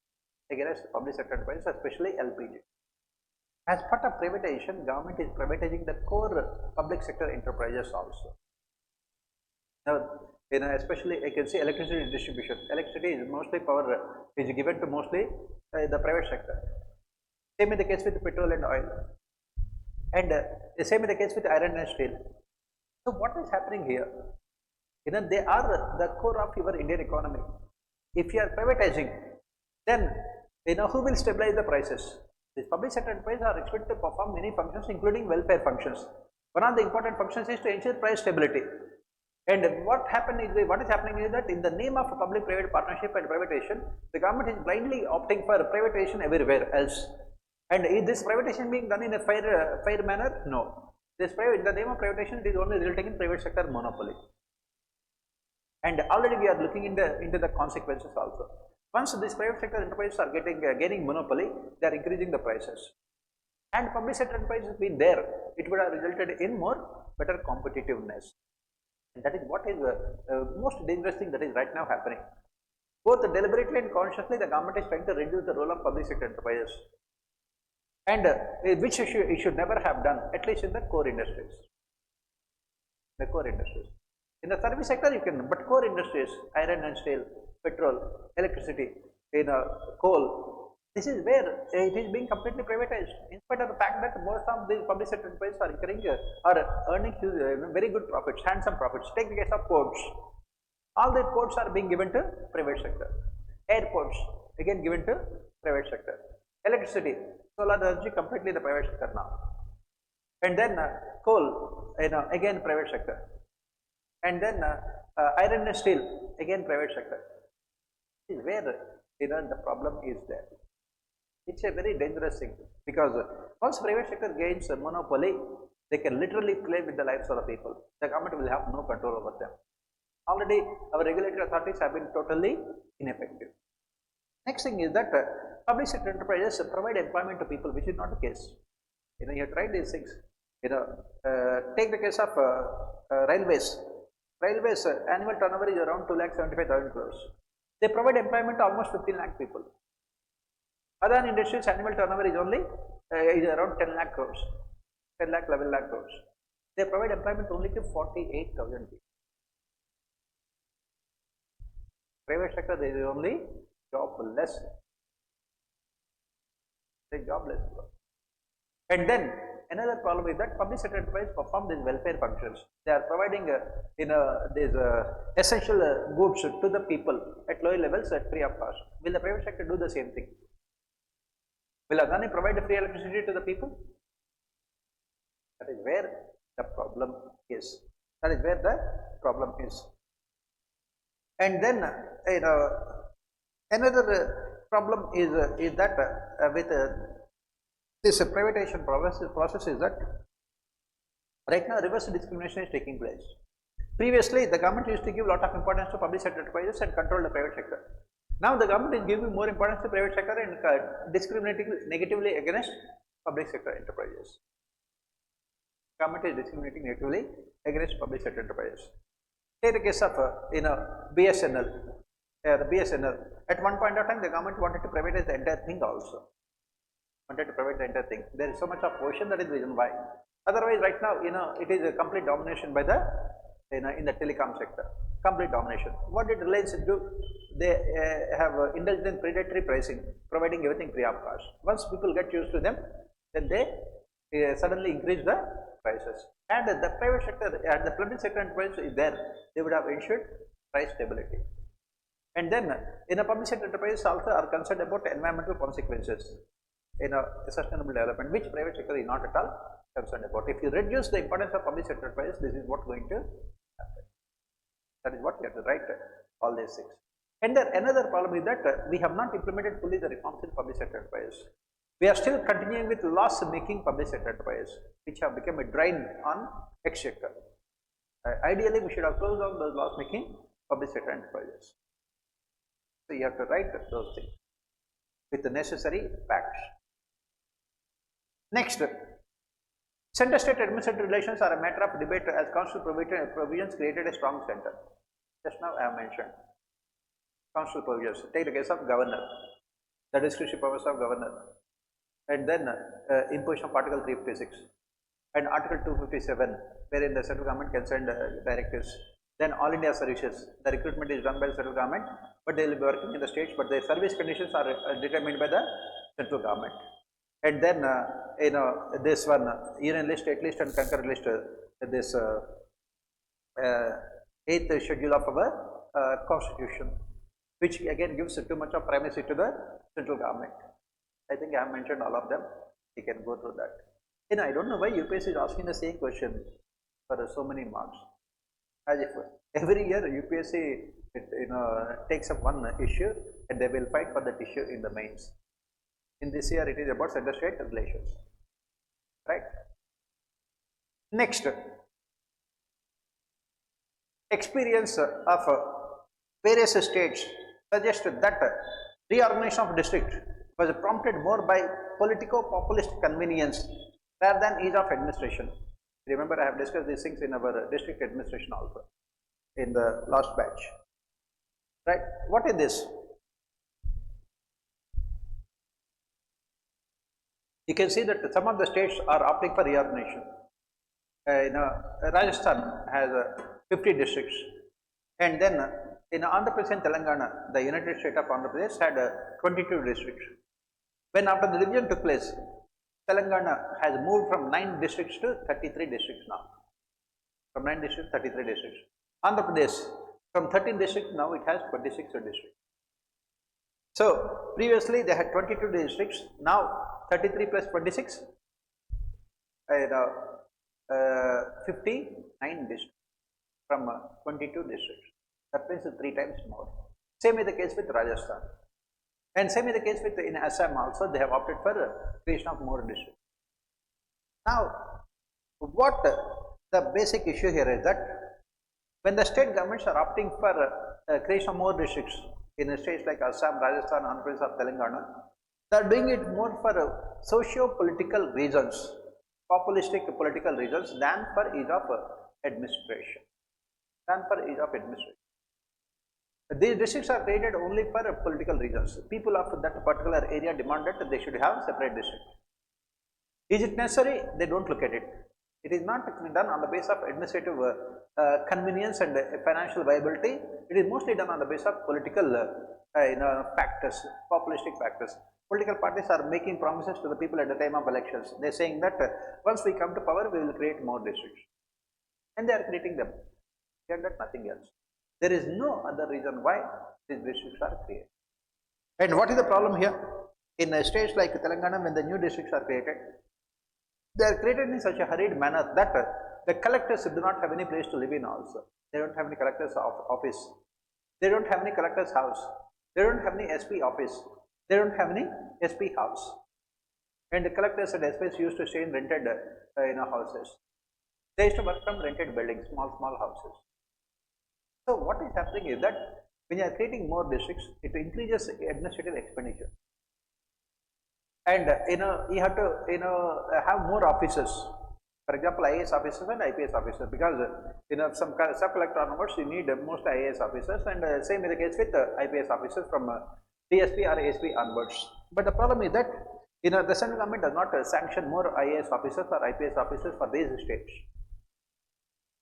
against public sector enterprises, especially LPG? As part of privatization, government is privatizing the core public sector enterprises also. Now, especially I can see electricity distribution. Electricity is mostly power is given to mostly the private sector. Same is the case with petrol and oil, and the same is the case with iron and steel. So what is happening here? They are the core of your Indian economy. If you are privatizing, then who will stabilize the prices? These public sector enterprises are expected to perform many functions, including welfare functions. One of the important functions is to ensure price stability. And what is happening is that in the name of public-private partnership and privatization, the government is blindly opting for privatization everywhere else. And is this privatization being done in a fair manner? No. In the name of privatization, it is only resulting in private sector monopoly. And already we are looking into the consequences also. Once these private sector enterprises are gaining monopoly, they are increasing the prices. And public sector enterprises being there, it would have resulted in better competitiveness. And that is what is the most dangerous thing that is right now happening. Both deliberately and consciously, the government is trying to reduce the role of public sector enterprises, and which it should never have done, at least in the core industries. The core industries. In the service sector, you can, but core industries, iron and steel, petrol, electricity, coal, this is where it is being completely privatized, in spite of the fact that most of these public sector enterprises are earning very good profits, handsome profits. Take the case of ports. All the ports are being given to private sector. Airports, again given to private sector. Electricity, solar energy, completely the private sector now. And then coal, again private sector. And then iron and steel, again private sector. This is where the problem is there. It's a very dangerous thing, because once private sector gains a monopoly, they can literally play with the lives of the people. The government will have no control over them. Already our regulatory authorities have been totally ineffective. Next thing is that public sector enterprises provide employment to people, which is not the case. You have tried these things. Take the case of railways. Railways annual turnover is around 2,75,000 crores. They provide employment to almost 15 lakh people. Other industries annual turnover is only is around 10 lakh crores, 10 lakh, 11 lakh crores. They provide employment only to 48,000 people. Private sector, there is only jobless. They are jobless. And then another problem is that public sector enterprises perform these welfare functions. They are providing these essential goods to the people at lower levels at free of cost. Will the private sector do the same thing? Will Adani provide free electricity to the people? That is where the problem is. That is where the problem is. And then another problem is that with this privatization process is that right now reverse discrimination is taking place. Previously, the government used to give a lot of importance to public sector enterprises and control the private sector. Now the government is giving more importance to private sector and discriminating negatively against public sector enterprises. Government is discriminating negatively against public sector enterprises. Take the case of BSNL. The BSNL. At one point of time, the government wanted to privatize the entire thing also. Wanted to private the entire thing. There is so much of portion, that is the reason why. Otherwise, right now, it is a complete domination by the, in the telecom sector. Complete domination. What did Reliance do? They have indulged in predatory pricing, providing everything free of cost. Once people get used to them, then they suddenly increase the prices. And the private sector and the public sector enterprise is there, they would have ensured price stability. And then in a public sector enterprise also are concerned about environmental consequences in a sustainable development, which private sector is not at all concerned about. If you reduce the importance of public sector enterprise, this is what going to happen. That is what you have to write all these things. And then another problem is that we have not implemented fully the reforms in public sector enterprise. We are still continuing with loss-making public sector enterprise, which have become a drain on exchequer. Ideally, we should have closed down those loss-making public sector enterprises. So you have to write those things with the necessary facts. Next, center-state administrative relations are a matter of debate as constitutional provisions created a strong center. Just now I have mentioned constitutional provisions. Take the case of governor, the discretionary powers of governor, and then imposition of Article 356 and Article 257, wherein the central government can send directives. Then all India services, the recruitment is done by the central government, but they will be working in the states, but their service conditions are determined by the central government. And then this one, union list, state list and concurrent list, this 8th schedule of our constitution, which again gives too much of primacy to the central government. I think I have mentioned all of them. You can go through that. I don't know why UPSE is asking the same question for so many marks. As if every year UPSE takes up one issue and they will fight for that issue in the mains. In this year, it is about center-state relations, right? Next, experience of various states suggested that reorganization of district was prompted more by politico-populist convenience rather than ease of administration. Remember, I have discussed these things in our district administration also in the last batch, right? What is this? You can see that some of the states are opting for reorganization. Rajasthan has 50 districts, and then in Andhra Pradesh and Telangana, the United State of Andhra Pradesh had 22 districts. When after the division took place, Telangana has moved from 9 districts to 33 districts now. From 9 districts, 33 districts. Andhra Pradesh, from 13 districts, now it has 26 districts. So previously they had 22 districts, now 33 plus 26, 59 districts from 22 districts. That means 3 times more. Same is the case with Rajasthan. And same is the case with in Assam also, they have opted for creation of more districts. Now, what the basic issue here is that when the state governments are opting for creation of more districts in states like Assam, Rajasthan, Andhra Pradesh or Telangana, they are doing it more for socio-political reasons, populistic political reasons than for ease of administration. These districts are created only for political reasons. People of that particular area demanded that they should have separate districts. Is it necessary? They don't look at it. It is not done on the basis of administrative convenience and financial viability. It is mostly done on the basis of political factors, populistic factors. Political parties are making promises to the people at the time of elections. They are saying that once we come to power, we will create more districts, and they are creating them. Beyond that, nothing else. There is no other reason why these districts are created. And what is the problem here? In states like Telangana, when the new districts are created, they are created in such a hurried manner that the collectors do not have any place to live in also. They don't have any collector's office. They don't have any collector's house. They don't have any SP office. They don't have any SP house. And the collectors and SPs used to stay in rented houses. They used to work from rented buildings, small houses. So what is happening is that when you are creating more districts, it increases administrative expenditure. and you have to have more officers. For example, IAS officers and IPS officers, because some sub collector onwards you need most IAS officers, and same is the case with IPS officers from DSP or ASP onwards. But the problem is that the central government does not sanction more IAS officers or IPS officers for these states,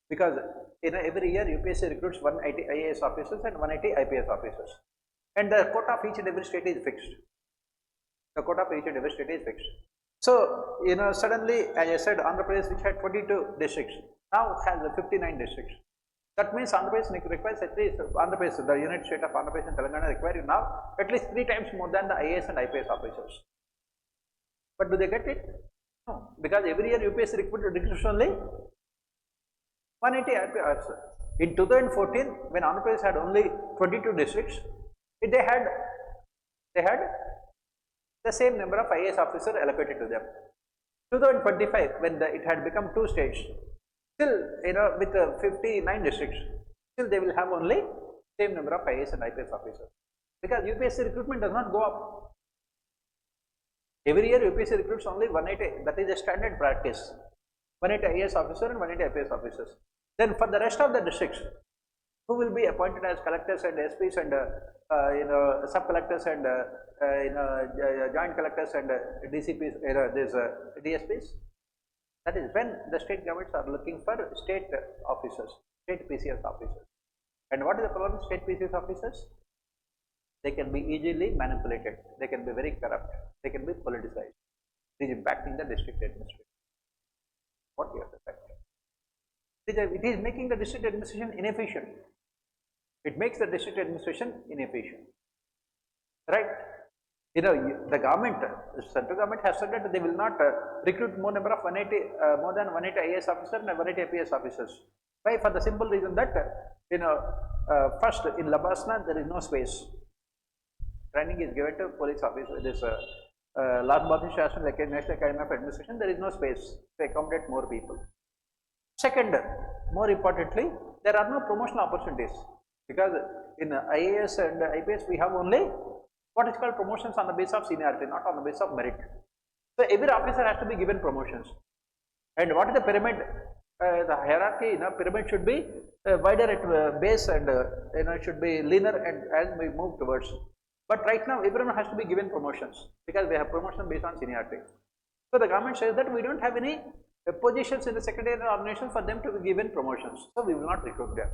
because every year UPSC recruits 180 IAS officers and 180 IPS officers, and the quota of each and every state is fixed. The quota of each and every state is fixed. So suddenly, as I said, Andhra Pradesh, which had 22 districts, now has 59 districts. That means Andhra Pradesh requires at least the unit state of Andhra Pradesh and Telangana require now at least 3 times more than the IAS and IPS officers. But do they get it? No, because every year UPSC recruits only 180 IPS. In 2014, when Andhra Pradesh had only 22 districts, they had the same number of IAS officers allocated to them. 2025, when it had become 2 states, still with 59 districts, still they will have only same number of IAS and IPS officers, because UPSC recruitment does not go up. Every year UPSC recruits only 180, that is a standard practice, 180 IAS officers and 180 IPS officers. Then for the rest of the districts, who will be appointed as collectors and SPs and sub collectors and joint collectors and DCPs, these DSPs. That is when the state governments are looking for state officers, state PCS officers. And what is the problem with state PCS officers? They can be easily manipulated, they can be very corrupt, they can be politicized. It is impacting the district administration. What you have to factor? It is making the district administration inefficient. It makes the district administration inefficient, right? The government, the central government has said that they will not recruit more number of 180, more than 180 IAS officers and 180 IPS officers. Why? For the simple reason that first in Labasna there is no space. Training is given to police officers. This Lal Bahadur Shastri, like National Academy of Administration, there is no space to accommodate more people. Second, more importantly, there are no promotional opportunities, because in IAS and IPS we have only what is called promotions on the basis of seniority, not on the basis of merit. So every officer has to be given promotions. And what is the pyramid? The hierarchy, pyramid should be wider at base, and it should be leaner and as we move towards. But right now everyone has to be given promotions, because we have promotion based on seniority. So the government says that we don't have any positions in the secretarial organization for them to be given promotions, so we will not recruit them.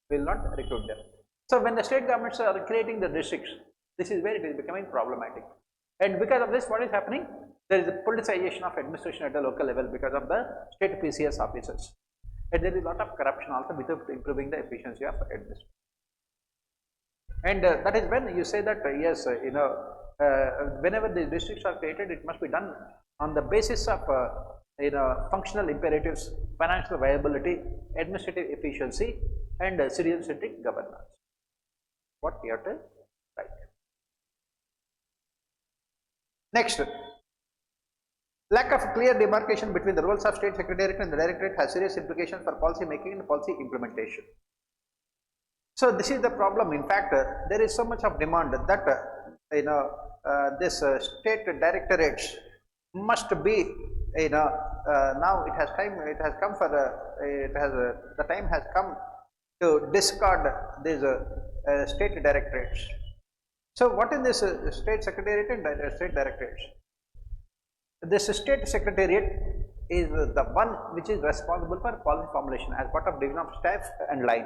We will not recruit them. So when the state governments are creating the districts, this is where it is becoming problematic. And because of this, what is happening? There is a politicization of administration at the local level because of the state PCS officers. And there is a lot of corruption also without improving the efficiency of administration. And that is when you say that yes, whenever the districts are created, it must be done on the basis of functional imperatives, financial viability, administrative efficiency, and citizen-centric governance. What we have to write. Next, lack of clear demarcation between the roles of state secretariat and the directorate has serious implications for policy making and policy implementation. So this is the problem. In fact, there is so much of demand that this state directorates must be now it has come for the time has come to discard these state directorates. So what is this state secretariat and state directorates? This state secretariat is the one which is responsible for policy formulation as part of division of staff and line.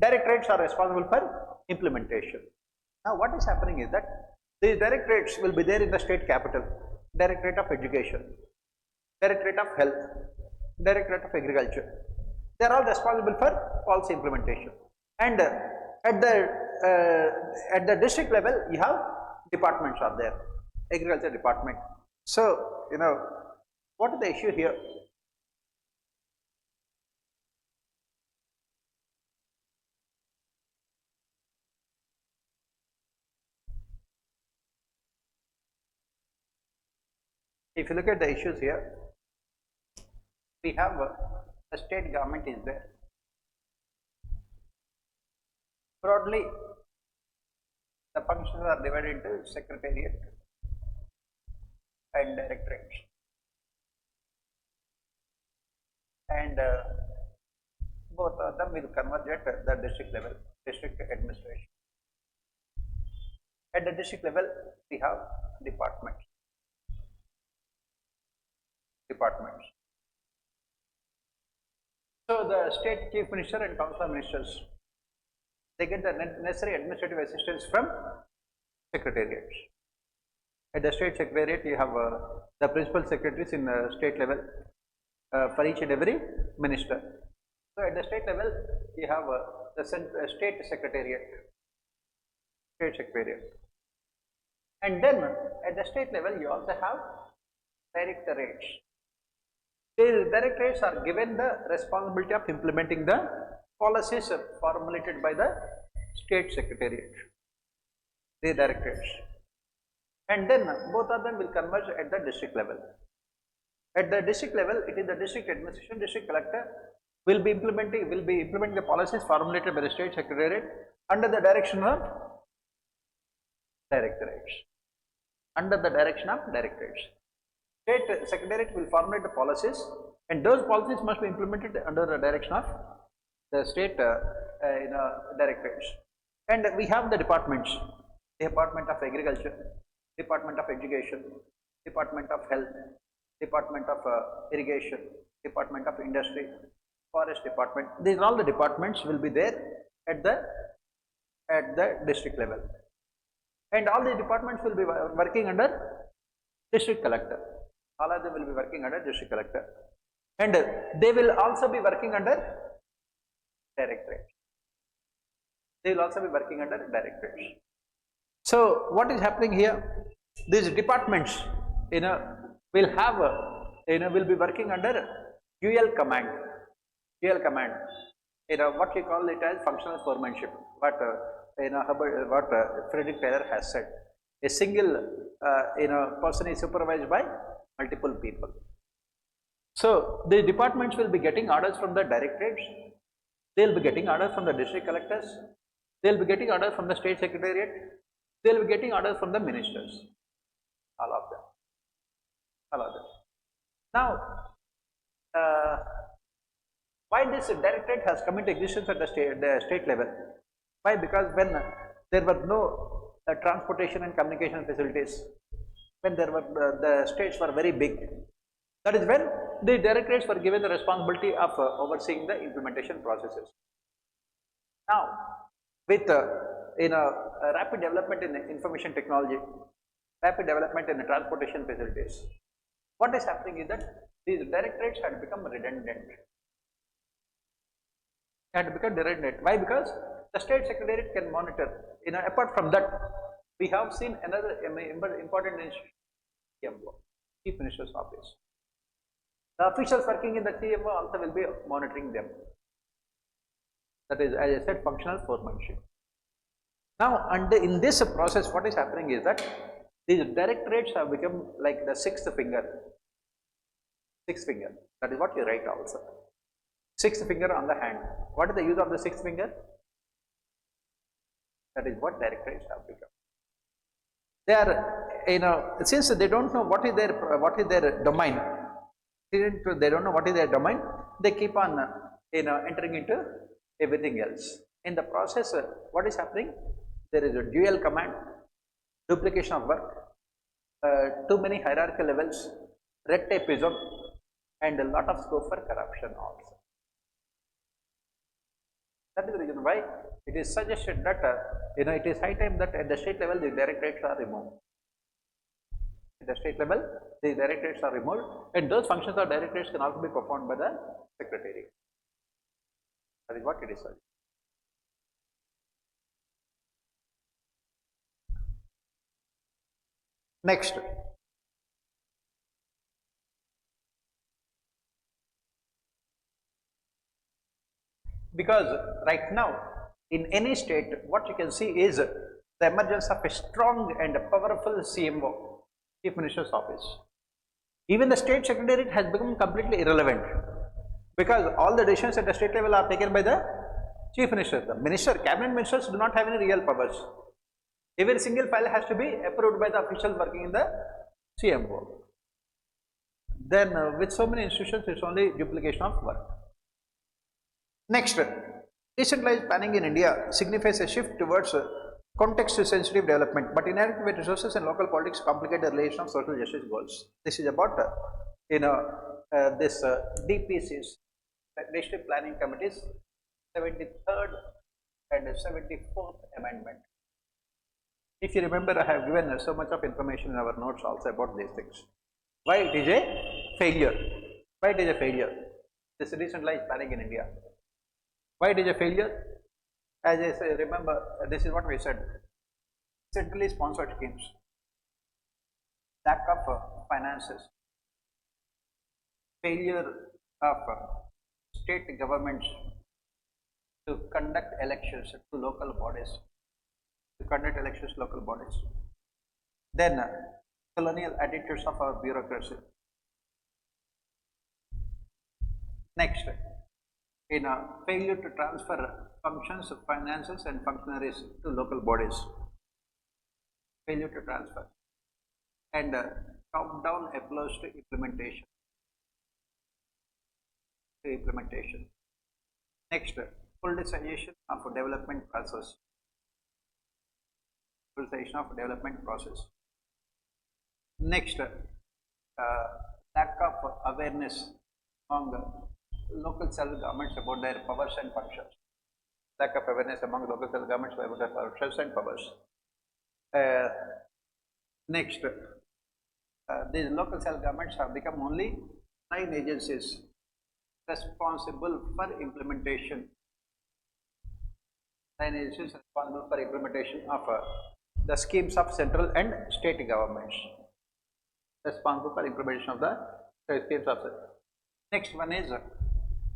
Directorates are responsible for implementation. Now what is happening is that these directorates will be there in the state capital: Directorate of Education, Directorate of Health, Directorate of Agriculture. They are all responsible for policy implementation. And at the district level, you have departments are there, agriculture department. So what is the issue here? If you look at the issues here, we have the state government is there. Broadly, the functions are divided into secretariat and directorates. And both of them will converge at the district level, district administration. At the district level, we have departments. So the state chief minister and council of ministers, they get the necessary administrative assistance from secretariats. At the state secretariat, you have the principal secretaries in state level for each and every minister. So at the state level, you have the state secretariat, and then at the state level, you also have directorates. These directorates are given the responsibility of implementing the policies formulated by the state secretariat, the directorates, and then both of them will converge at the district level. At the district level, it is the district administration, district collector will be implementing the policies formulated by the state secretariat under the direction of directorates. State secretariat will formulate the policies, and those policies must be implemented under the direction of the state directorates. And we have the departments: Department of Agriculture, Department of Education, Department of Health, Department of Irrigation, Department of Industry, Forest Department. These all the departments will be there at the district level, and all the departments will be working under district collector. All of them will be working under district collector, and they will also be working under directorate. So what is happening here? These departments, will have will be working under UL command. What we call it as functional foremanship. What Frederick Taylor has said. A single person is supervised by multiple people. So the departments will be getting orders from the directorates. They will be getting orders from the district collectors. They will be getting orders from the state secretariat. They will be getting orders from the ministers. All of them. Now, why this directorate has come into existence at the state level? Why? Because when there were no transportation and communication facilities, when there were the states were very big, that is when the directorates were given the responsibility of overseeing the implementation processes. Now, with rapid development in information technology, rapid development in the transportation facilities, what is happening is that these directorates had become redundant. Why? Because the state secretariat can monitor. Apart from that, we have seen another important institution, CMO, Chief Minister's Office. The officials working in the CMO also will be monitoring them. That is, as I said, functional foremanship. Now, and in this process, what is happening is that these directorates have become like the sixth finger. That is what you write also. Sixth finger on the hand. What is the use of the sixth finger? That is what directorates have become. They are, since they don't know what is their domain, they don't know what is their domain, they keep on, entering into everything else. In the process, what is happening? There is a dual command, duplication of work, too many hierarchical levels, red tapeism, and a lot of scope for corruption also. That is the reason why it is suggested that it is high time that at the state level the directorates are removed. At the state level, the directorates are removed, and those functions of directorates can also be performed by the secretariat. That is what it is suggested. Next, because right now in any state what you can see is the emergence of a strong and powerful CMO, Chief Minister's Office. Even the state secretariat has become completely irrelevant because all the decisions at the state level are taken by the Chief Minister. The cabinet ministers do not have any real powers. Every single file has to be approved by the officials working in the CMO. Then with so many institutions, it's only duplication of work. Next, decentralized planning in India signifies a shift towards context-sensitive development, but inadequate resources and local politics complicate the relation of social justice goals. This is about this DPCs, District Planning Committees, 73rd and 74th Amendment. If you remember, I have given so much of information in our notes also about these things. Why it is a failure? Why it is a failure? This decentralized planning in India. Why it is a failure? As I say, remember, this is what we said. Centrally sponsored schemes, lack of finances, failure of state governments to conduct elections to local bodies, then colonial attitudes of our bureaucracy. Next, in a failure to transfer functions, finances and functionaries to local bodies, failure to transfer, and top-down approach to implementation. Next, politicization of development process. Next, lack of awareness among local self-governments about their powers and functions. Lack of awareness among local self-governments about their functions and powers. Next, these local self-governments have become only 9 agencies responsible for implementation. 9 agencies responsible for implementation of the schemes of central and state governments. Responsible for implementation of the schemes of the. Next one is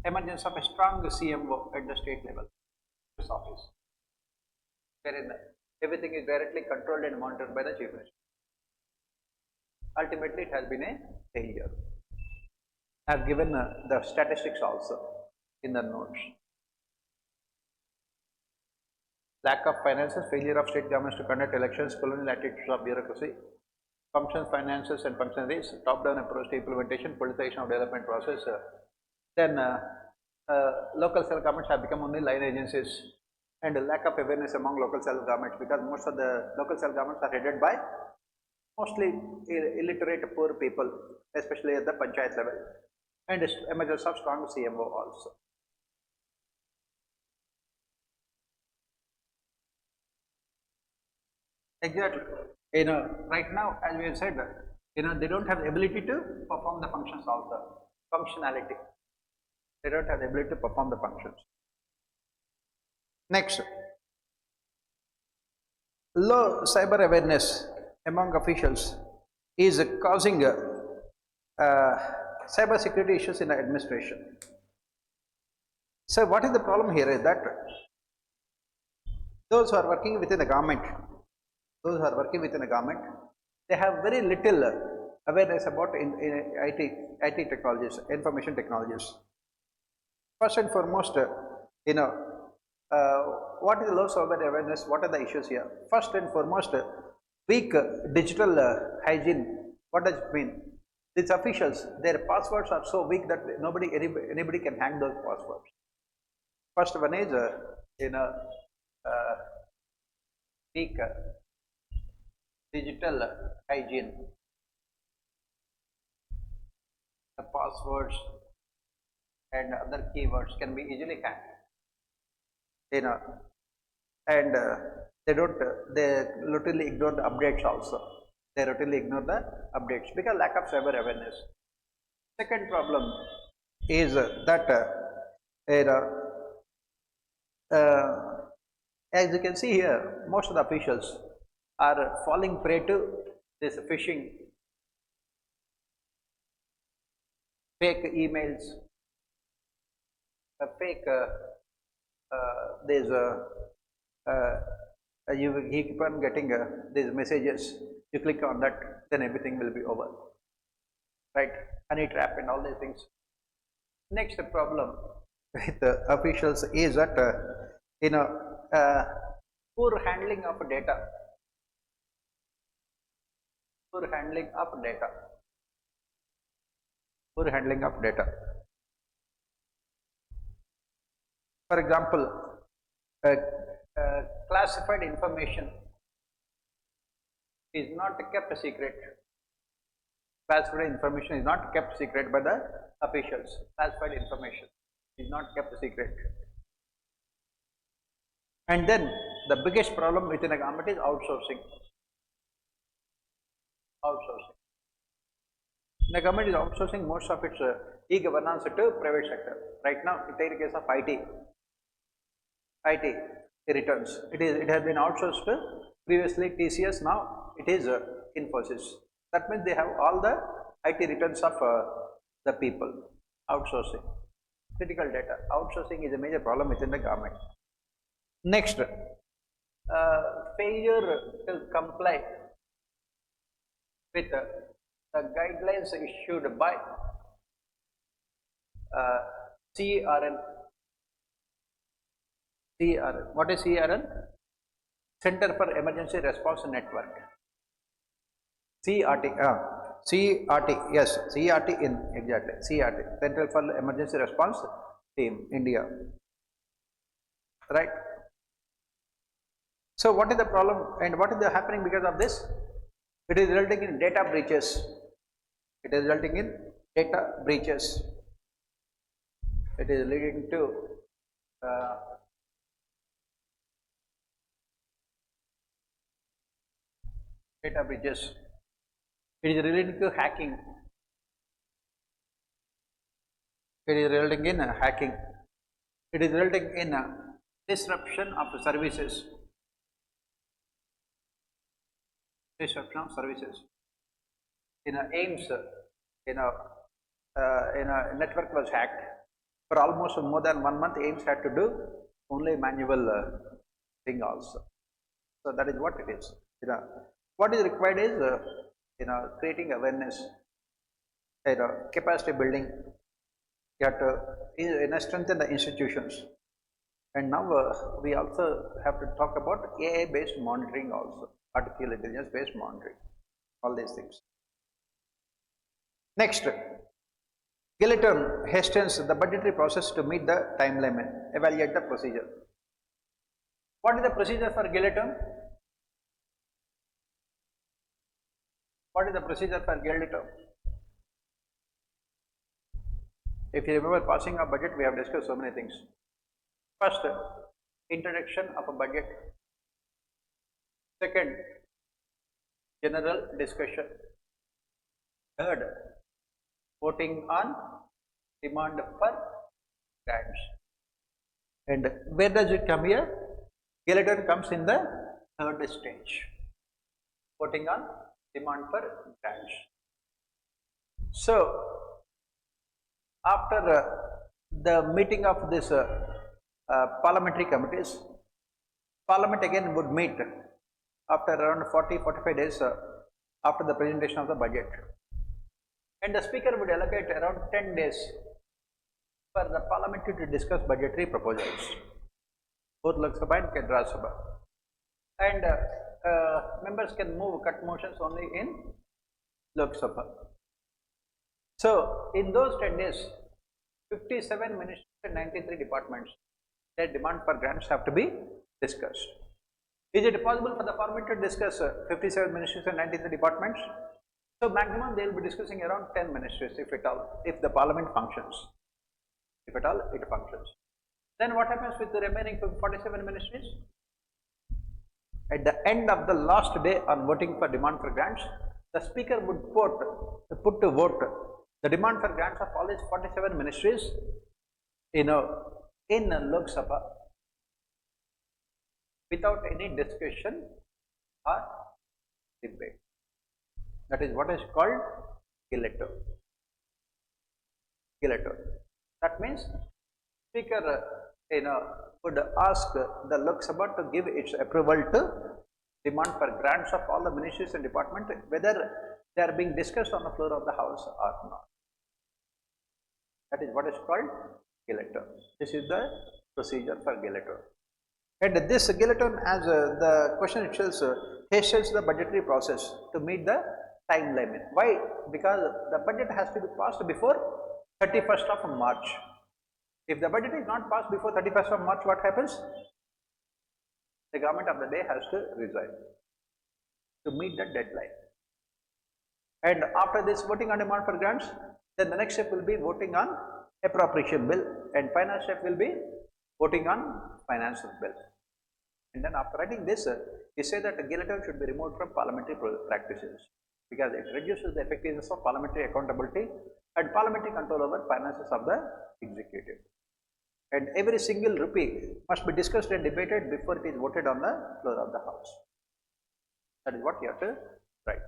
emergence of a strong CMO at the state level. This office, wherein everything is directly controlled and monitored by the chief minister. Ultimately, it has been a failure. I have given the statistics also in the notes. Lack of finances, failure of state governments to conduct elections, colonial attitudes of bureaucracy, functions, finances and functionaries, top-down approach to implementation, politicization of development process. Then local self-governments have become only line agencies, and a lack of awareness among local self-governments, because most of the local self-governments are headed by mostly illiterate poor people, especially at the panchayat level, and emergence of strong CMO also. Exactly. Right now, as we have said, they don't have the ability to perform the functions also. Functionality. They don't have the ability to perform the functions. Next, low cyber awareness among officials is causing cyber security issues in the administration. So what is the problem here is that those who are working within the government, they have very little awareness about in IT technologies, information technologies. First and foremost, what is the low cyber awareness? What are the issues here? First and foremost, weak digital hygiene. What does it mean? These officials, their passwords are so weak that anybody can hack those passwords. First one is weak digital hygiene. The passwords and other keywords can be easily hacked. And they literally ignore the updates also. They routinely ignore the updates because lack of cyber awareness. Second problem is that as you can see here, most of the officials are falling prey to this phishing, fake emails, fake you keep on getting these messages. You click on that, then everything will be over, right? Honey trap and all these things. Next problem with officials is that poor handling of data. poor handling of data, poor handling of data. For example, uh, classified information is not kept secret. Classified information is not kept secret by the officials. Classified information is not kept secret. And then the biggest problem within a government is outsourcing. Outsourcing. The government is outsourcing most of its e-governance to private sector. Right now, take the case of IT returns. It has been outsourced previously TCS. Now it is Infosys. That means they have all the IT returns of the people. Outsourcing. Critical data. Outsourcing is a major problem within the government. Next, failure to comply with the guidelines issued by CRN. CRN. What is CRN? Center for Emergency Response Network. CRT. CRT. Yes, CRT in exactly. CRT. Center for Emergency Response Team, India. Right. So, what is the problem and what is the happening because of this? It is resulting in data breaches. It is resulting in data breaches. It is leading to data breaches. It is relating to hacking. It is resulting in hacking. It is resulting in disruption of services. Disruption of services. In AIMS, a network was hacked. For almost more than 1 month, AIMS had to do only manual thing also. So that is what it is. What is required is creating awareness, capacity building. You have to strengthen the institutions. And now we also have to talk about AI based monitoring also, artificial intelligence based monitoring, all these things. Next, Gilliton hastens the budgetary process to meet the time limit, evaluate the procedure. What is the procedure for Gilliton? What is the procedure for Gilliton? If you remember passing a budget, we have discussed so many things. First, introduction of a budget. Second, general discussion. Third, voting on demand for grants. And where does it come here? Gilliton comes in the third stage. Voting on demand for grants. So, after the meeting of this parliamentary committees, Parliament again would meet after around 40-45 days after the presentation of the budget, and the speaker would allocate around 10 days for the Parliament to discuss budgetary proposals, both Lok Sabha and Kendra Sabha, and members can cut motions only in Lok Sabha. So, in those 10 days, 57 ministries and 93 departments, their demand for grants have to be discussed. Is it possible for the Parliament to discuss 57 ministries and 93 departments? So, maximum they will be discussing around 10 ministries if at all, if the Parliament functions. If at all it functions. Then what happens with the remaining 47 ministries? At the end of the last day on voting for demand for grants, the speaker would put to vote the demand for grants of all these 47 ministries in Lok Sabha without any discussion or debate. That is what is called Gilliton. Gilliton. That means speaker would ask the Lok Sabha to give its approval to demand for grants of all the ministries and departments, whether they are being discussed on the floor of the house or not. That is what is called Gilliton. This is the procedure for Gilliton. And this Gilliton, as the question itself, hastens the budgetary process to meet the time limit. Why? Because the budget has to be passed before 31st of March. If the budget is not passed before 31st of March, what happens? The government of the day has to resign to meet that deadline. And after this voting on demand for grants, then the next step will be voting on appropriation bill, and final step will be voting on financial bill. And then after writing this, he said that the guillotine should be removed from parliamentary practices because it reduces the effectiveness of parliamentary accountability and parliamentary control over finances of the executive. And every single rupee must be discussed and debated before it is voted on the floor of the house. That is what you have to write.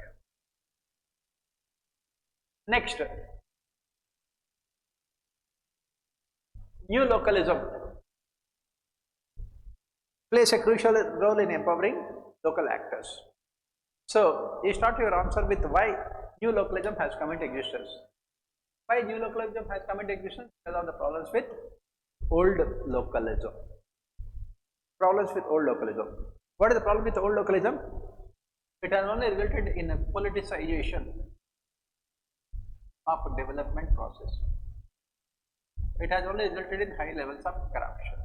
Next, new localism plays a crucial role in empowering local actors. So, you start your answer with why new localism has come into existence. Why new localism has come into existence? Because of the problems with old localism. Problems with old localism. What is the problem with old localism? It has only resulted in a politicization of development process. It has only resulted in high levels of corruption.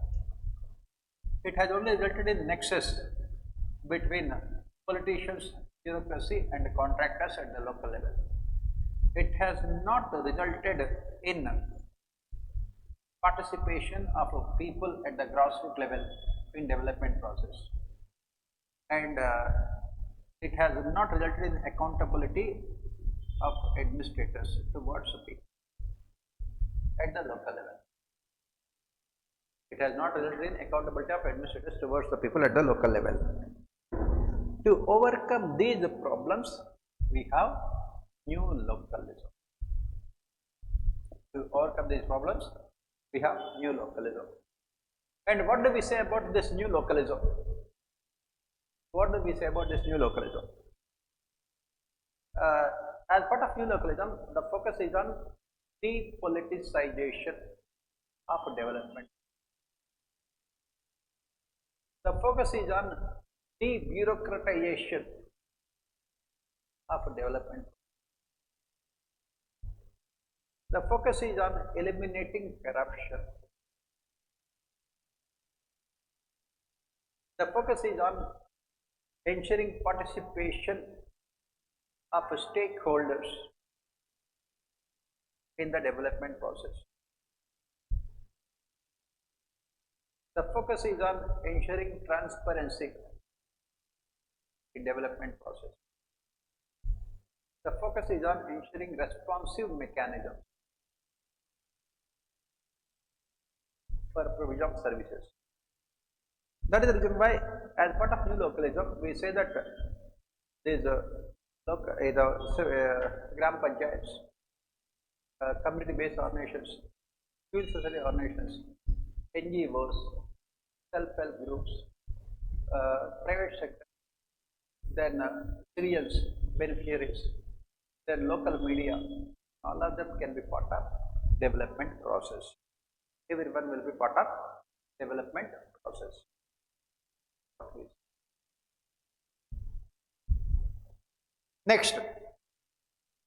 It has only resulted in nexus between politicians, bureaucracy and contractors at the local level. It has not resulted in participation of people at the grassroots level in development process, and it has not resulted in accountability of administrators towards the people at the local level. It has not resulted in accountability of administrators towards the people at the local level. To overcome these problems, we have new localism. To overcome these problems, we have new localism. And what do we say about this new localism? What do we say about this new localism? As part of new localism, the focus is on depoliticization of development. The focus is on de-bureaucratization of development. The focus is on eliminating corruption. The focus is on ensuring participation of stakeholders in the development process. The focus is on ensuring transparency in development process. The focus is on ensuring responsive mechanisms for provision of services. That is the reason why, as part of new localism, we say that these gram panchayats, community-based organizations, civil society organizations, NGOs, self-help groups, private sector, then civilians, beneficiaries, then local media, all of them can be part of development process. Everyone will be part of development process. Next,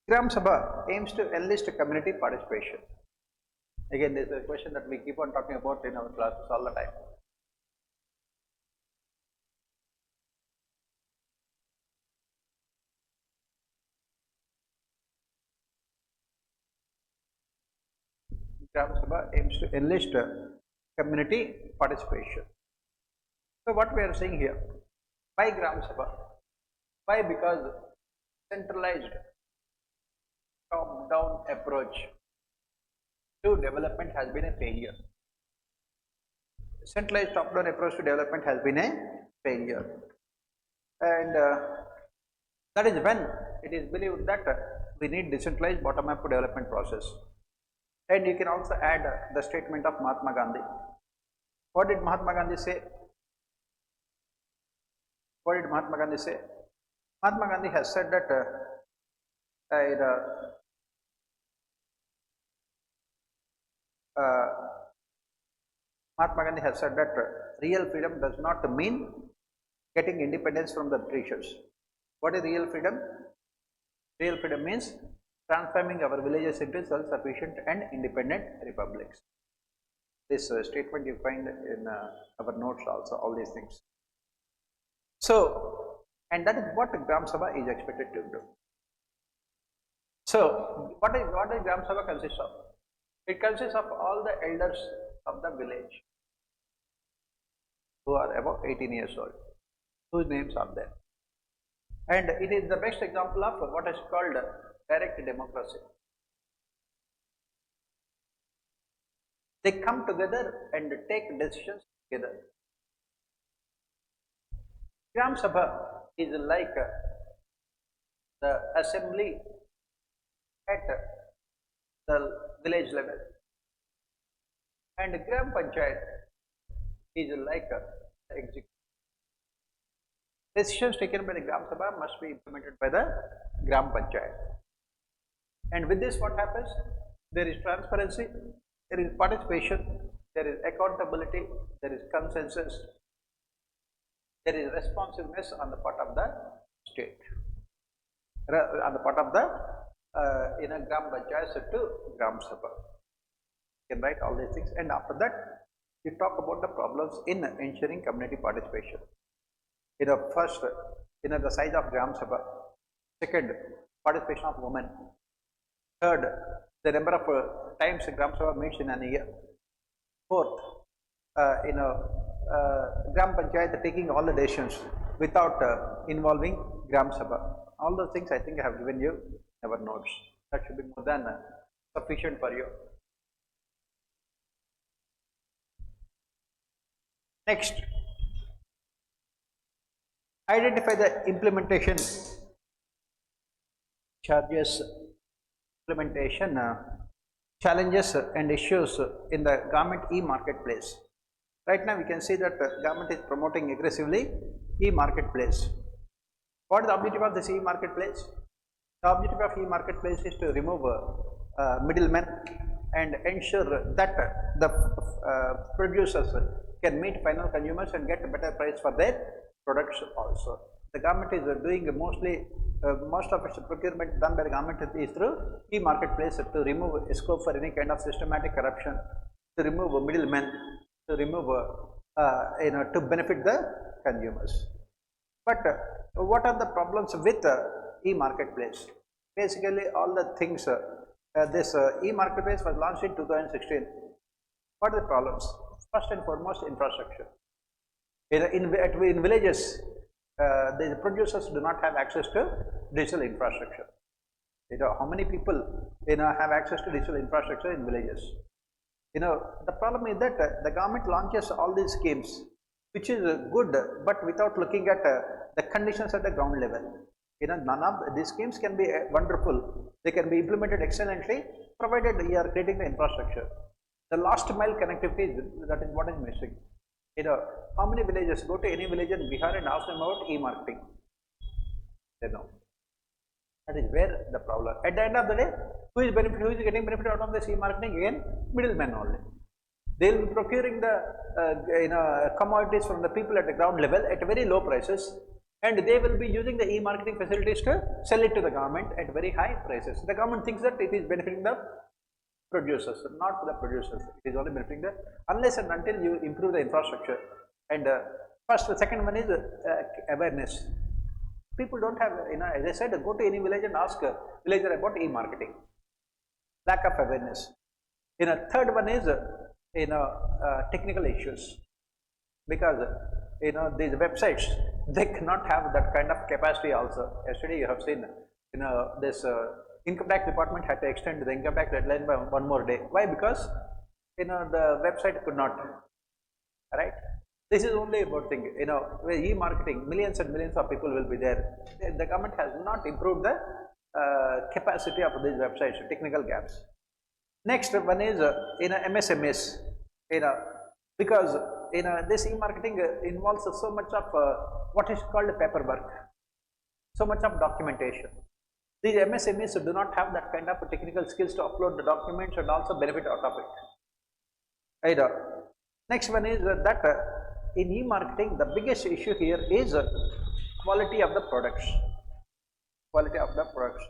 Gram Sabha aims to enlist community participation. Again, this is a question that we keep on talking about in our classes all the time. Gram Sabha aims to enlist community participation. So, what we are saying here, why Gram Sabha? Why? Because centralized top-down approach to development has been a failure. Centralized top-down approach to development has been a failure, and that is when it is believed that we need decentralized bottom-up development process. And you can also add the statement of Mahatma Gandhi. What did Mahatma Gandhi say? What did Mahatma Gandhi say? Mahatma Gandhi has said that Mahatma Gandhi has said that real freedom does not mean getting independence from the Britishers. What is real freedom? Real freedom means transforming our villages into self-sufficient and independent republics. This statement you find in our notes also, all these things. So, and that is what Gram Sabha is expected to do. So, what does Gram Sabha consist of? It consists of all the elders of the village who are above 18 years old, whose names are there. And it is the best example of what is called direct democracy. They come together and take decisions together. Gram Sabha is like the assembly at the village level, and Gram Panchayat is like the executive. Decisions taken by the Gram Sabha must be implemented by the Gram Panchayat. And with this, what happens? There is transparency, there is participation, there is accountability, there is consensus, there is responsiveness on the part of the state, on the part of the Gram Panchayat to Gram Sabha. You can write all these things, and after that, you talk about the problems in ensuring community participation. First, the size of Gram Sabha. Second, participation of women. Third, the number of times Gram Sabha meets in a year. Fourth, Gram Panchayat taking all the decisions without involving Gram Sabha. All those things I think I have given you in our notes. That should be more than sufficient for you. Next, identify the implementation challenges and issues in the government e-marketplace. Right now we can see that the government is promoting aggressively e-marketplace. What is the objective of this e-marketplace? The objective of e-marketplace is to remove middlemen and ensure that the producers can meet final consumers and get a better price for their products also. The government is doing mostly, most of its procurement done by the government is through e-marketplace to remove scope for any kind of systematic corruption, to remove middlemen, to remove, to benefit the consumers. But what are the problems with e-marketplace? Basically, all the things, this e-marketplace was launched in 2016. What are the problems? First and foremost, infrastructure. In villages, the producers do not have access to digital infrastructure. How many people have access to digital infrastructure in villages? The problem is that the government launches all these schemes, which is good, but without looking at the conditions at the ground level. None of these schemes can be wonderful. They can be implemented excellently, provided you are creating the infrastructure. The last mile connectivity, that is what is missing. How many villages, go to any village in Bihar and ask them about e-marketing? They know. That is where the problem. At the end of the day, who is getting benefit out of this e-marketing? Again, middlemen only. They will be procuring the commodities from the people at the ground level at very low prices, and they will be using the e-marketing facilities to sell it to the government at very high prices. The government thinks that it is benefiting the producers, not the producers. It is only benefiting the, unless and until you improve the infrastructure. And first, the second one is awareness. People don't have, as I said, go to any village and ask a villager about e-marketing. Lack of awareness. Third one is technical issues, because these websites, they cannot have that kind of capacity also. Yesterday you have seen this income tax department had to extend the income tax deadline by one more day. Why? Because the website could not, right? This is only about thing, e-marketing, millions and millions of people will be there. The government has not improved the capacity of these websites, technical gaps. Next one is MSMEs, because this e-marketing involves so much of what is called paperwork, so much of documentation. These MSMEs do not have that kind of technical skills to upload the documents and also benefit out of it. Next one is that in e-marketing, the biggest issue here is quality of the products. Quality of the products.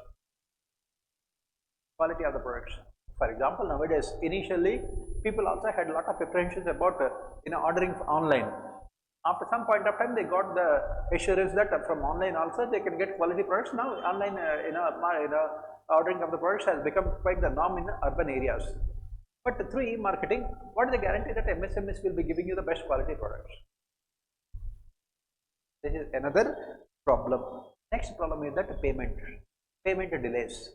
quality of the products. For example, nowadays, initially, people also had a lot of apprehensions about ordering online. After some point of time, they got the assurance that from online also they can get quality products. Now, online ordering of the products has become quite the norm in urban areas. But through e-marketing, what is the guarantee that MSMEs will be giving you the best quality products? This is another problem. Next problem is that payment delays.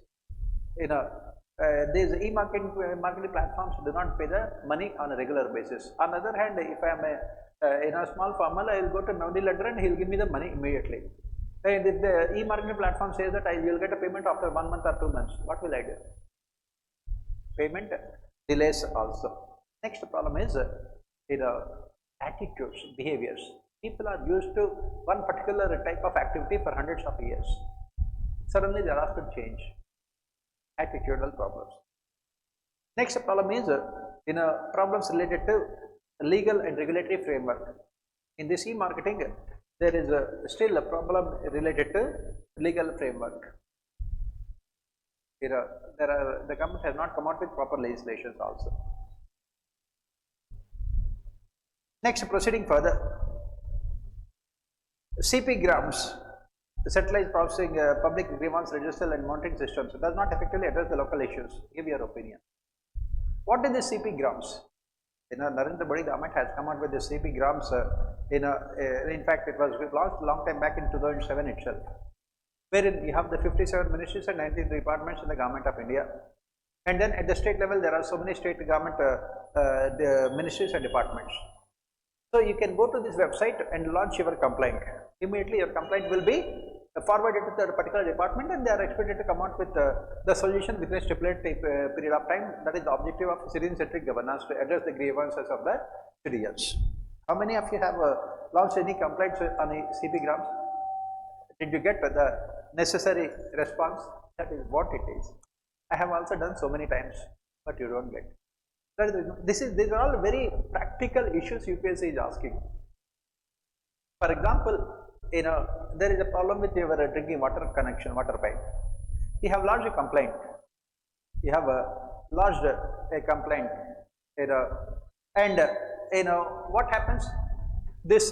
These marketing platforms do not pay the money on a regular basis. On the other hand, if I am a small farmer, I will go to Navani lender and he will give me the money immediately. And if the e-marketing platform says that I will get a payment after 1 month or 2 months, what will I do? Payment delays also. Next problem is attitudes, behaviors. People are used to one particular type of activity for hundreds of years. Suddenly they are asked to change. Attitudinal problems. Next problem is problems related to legal and regulatory framework. In this e-marketing, there is still a problem related to legal framework. The government has not come out with proper legislations also. Next, proceeding further, CP grams, centralized processing, public grievance register and monitoring systems does not effectively address the local issues. Give your opinion. What is the CP grams? Narendra Modi government has come out with the CP grams. In fact, it was launched a long time back in 2007 itself, wherein you have the 57 ministries and 19 departments in the government of India. And then at the state level, there are so many state government ministries and departments. So you can go to this website and launch your complaint. Immediately your complaint will be forwarded to the particular department and they are expected to come out with the solution within a stipulated period of time. That is the objective of citizen-centric governance, to address the grievances of the citizens. How many of you have launched any complaints on CP grams? Did you get the necessary response? That is what it is. I have also done so many times, but you don't get. These are all very practical issues UPSE is asking. For example, there is a problem with your drinking water connection, water pipe. You have lodged a complaint. You have lodged a complaint, and what happens? This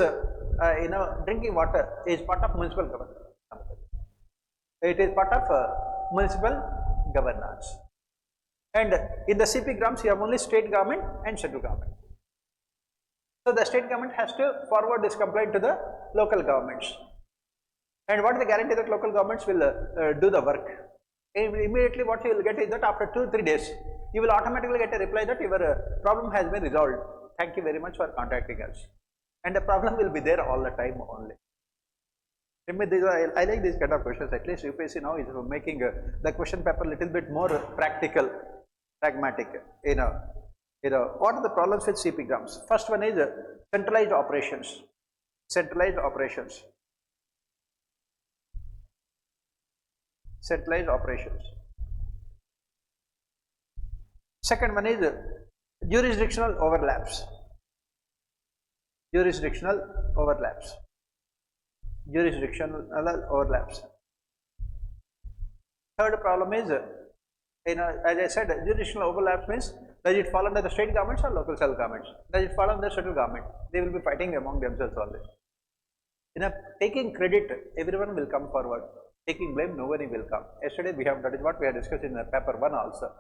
drinking water is part of municipal government. It is part of municipal governance. And in the CP grams, you have only state government and central government. So the state government has to forward this complaint to the local governments. And what is the guarantee that local governments will do the work? Immediately what you will get is that after 2-3 days, you will automatically get a reply that your problem has been resolved. Thank you very much for contacting us. And the problem will be there all the time only. I like these kind of questions. At least UPSC now is making the question paper a little bit more practical, pragmatic. What are the problems with CP grams? First one is centralized operations. Centralized operations. Centralized operations. Second one is jurisdictional overlaps. Jurisdictional overlaps. Jurisdictional overlaps. Third problem is, as I said, jurisdictional overlaps means, does it fall under the state governments or local self governments? Does it fall under the central government? They will be fighting among themselves only. Taking credit, everyone will come forward. Taking blame, nobody will come. Yesterday that is what we have discussed in paper 1 also.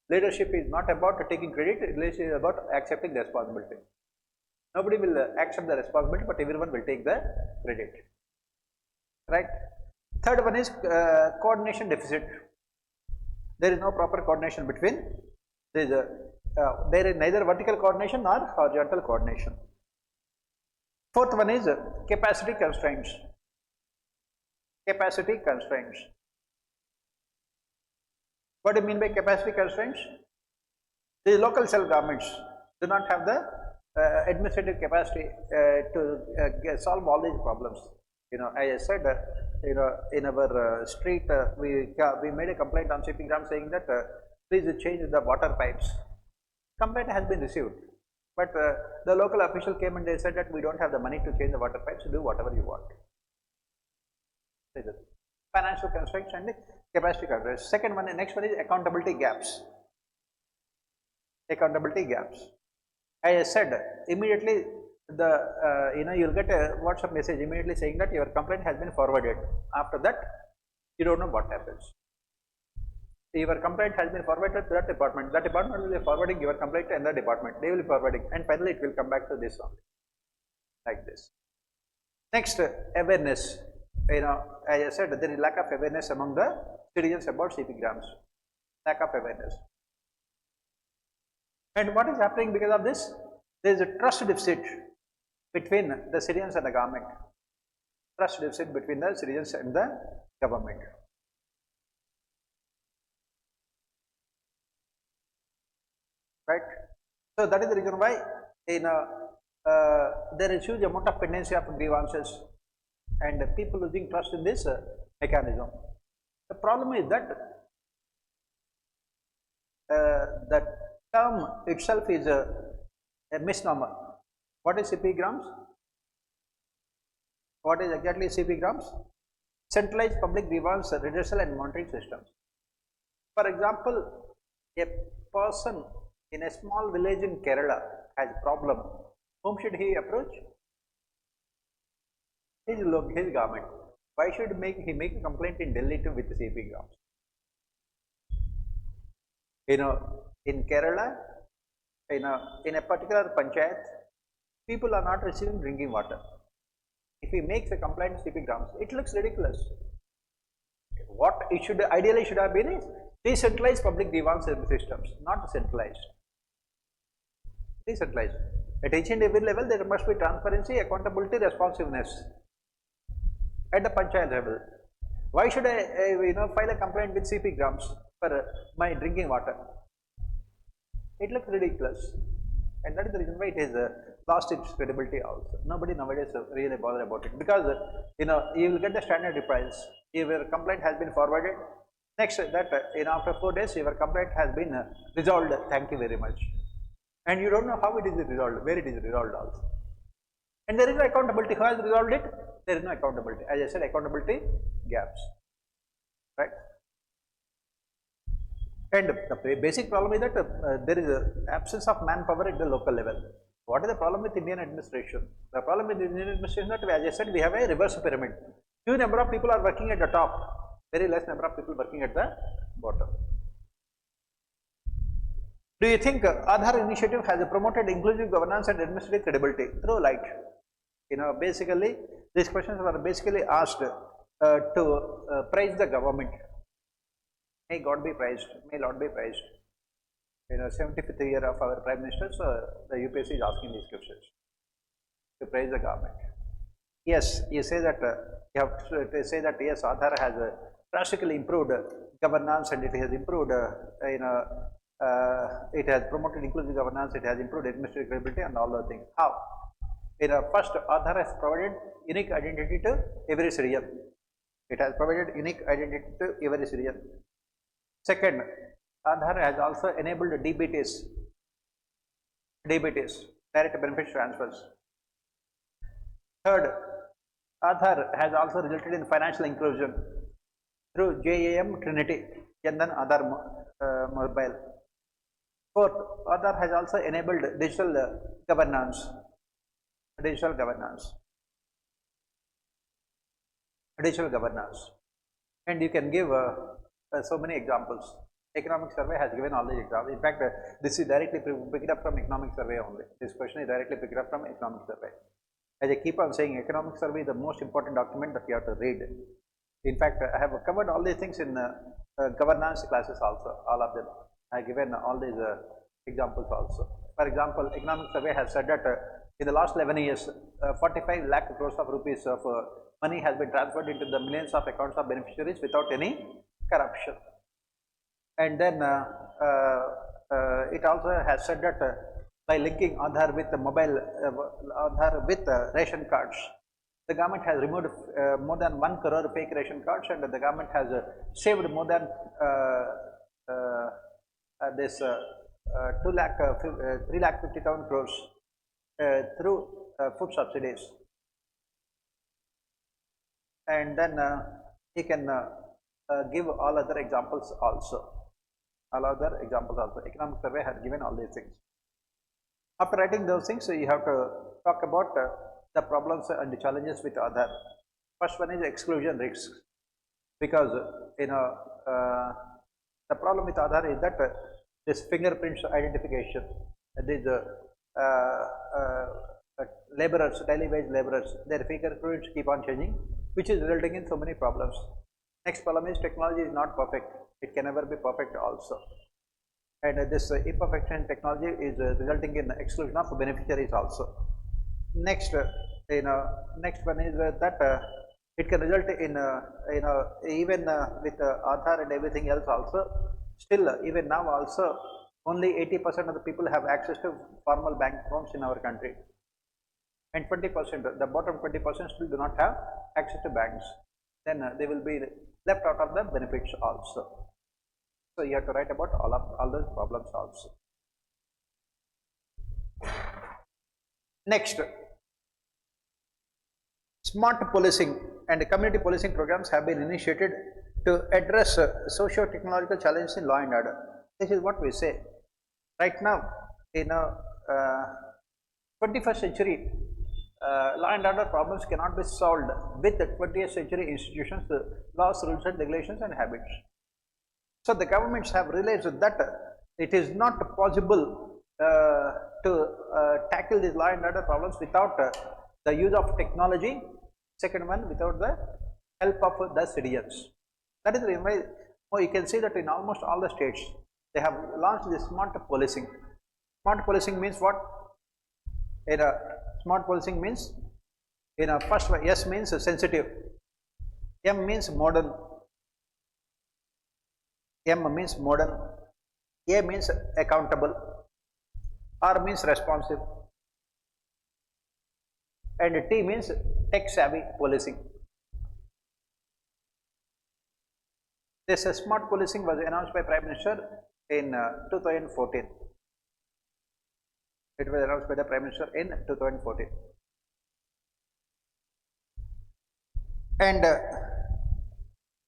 Leadership is not about taking credit, leadership is about accepting the responsibility. Nobody will accept the responsibility, but everyone will take the credit. Right? Third one is coordination deficit. There is no proper coordination between, there is neither vertical coordination nor horizontal coordination. Fourth one is capacity constraints. Capacity constraints. What do you mean by capacity constraints? The local self governments do not have the administrative capacity to solve all these problems. As I said, in our street, we made a complaint on CP gram saying that please change the water pipes. Complaint has been received, but the local official came and they said that we don't have the money to change the water pipes. Do whatever you want. financial constraints and capacity constraints. Second one, next one is accountability gaps. Accountability gaps. As I said, immediately you'll get a WhatsApp message immediately saying that your complaint has been forwarded. After that, you don't know what happens. Your complaint has been forwarded to that department. That department will be forwarding your complaint to another department. They will be forwarding, and finally it will come back to this only, like this. Next, awareness. As I said, there is lack of awareness among the citizens about CP grams. Lack of awareness. And what is happening because of this? There is a trust deficit between the citizens and the government. Trust deficit between the citizens and the government. Right? So that is the reason why there is huge amount of pendency of grievances and people losing trust in this mechanism. The problem is that the term itself is a misnomer. What is CP grams? What is exactly CP grams? Centralized public grievance redressal and monitoring systems. For example, a person in a small village in Kerala has a problem. Whom should he approach? His government. Why should he make a complaint in Delhi with the CP grams? In Kerala, in a particular panchayat, people are not receiving drinking water. If he makes a complaint to CP grams, it looks ridiculous. What it should ideally should have been is decentralized public grievance systems, not centralized. Decentralized. At each and every level, there must be transparency, accountability, responsiveness. At the panchayat level, why should I file a complaint with CP grams for my drinking water? It looks ridiculous, and that is the reason why it has lost its credibility also. Nobody nowadays really bother about it, because you will get the standard replies. If your complaint has been forwarded, next that after 4 days your complaint has been resolved, thank you very much, and you don't know how it is resolved, where it is resolved also, and there is no accountability. Who has resolved it? There is no accountability. As I said, accountability gaps, right? And the basic problem is that there is an absence of manpower at the local level. What is the problem with Indian administration? The problem with Indian administration is that, as I said, we have a reverse pyramid. Few number of people are working at the top, very less number of people working at the bottom. Do you think Aadhaar initiative has promoted inclusive governance and administrative credibility? Throw light. Basically, these questions were basically asked to praise the government. May God be praised, may Lord be praised. 75th year of our Prime Minister, so the UPSE is asking these questions to praise the government. Yes, you say that you have to say that yes, Aadhaar has drastically improved governance, and it has improved, it has promoted inclusive governance, it has improved administrative credibility and all those things. How? First, Aadhaar has provided unique identity to every citizen. It has provided unique identity to every citizen. Second, Aadhaar has also enabled DBTs, direct benefit transfers. Third, Aadhaar has also resulted in financial inclusion through JAM Trinity, Jandan Aadhaar Mobile. Fourth, Aadhaar has also enabled digital governance. And you can give so many examples. Economic survey has given all these examples. In fact, this is directly picked up from economic survey only. This question is directly picked up from economic survey. As I keep on saying, economic survey is the most important document that you have to read. In fact, I have covered all these things in governance classes also, all of them. I have given all these examples also. For example, economic survey has said that in the last 11 years, 45 lakh crores of rupees of money has been transferred into the millions of accounts of beneficiaries without any corruption. And then it also has said that by linking Aadhaar with the mobile, Aadhaar with ration cards, the government has removed more than 1 crore fake ration cards, and the government has saved more than 3,50,000 crores through food subsidies. And then he can give all other examples also. Economic survey had given all these things. After writing those things, you have to talk about the problems and the challenges with Aadhaar. First one is exclusion risks, because the problem with Aadhaar is that this fingerprints identification, these laborers, daily wage laborers, their fingerprints keep on changing, which is resulting in so many problems. Next problem is technology is not perfect. It can never be perfect also. And this imperfection in technology is resulting in exclusion of beneficiaries also. Next, next one is that it can result in even with Aadhaar and everything else also. Still, even now also, only 80% of the people have access to formal bank accounts in our country, and 20%, the bottom 20% still do not have access to banks. Then they will be left out of the benefits also. So you have to write about all those problems also. Next, smart policing and community policing programs have been initiated to address socio-technological challenges in law and order. This is what we say. Right now, in 21st century, law and order problems cannot be solved with the 20th century institutions, laws, rules and regulations and habits. So the governments have realized that it is not possible to tackle these law and order problems without the use of technology. Second one, without the help of the citizens. That is the reason why you can see that in almost all the states they have launched this smart policing. Smart policing means what? Smart policing means, first one, S means sensitive, M means modern, A means accountable, R means responsive, and T means tech savvy policing. This smart policing was announced by Prime Minister in 2014. It was announced by the Prime Minister in 2014.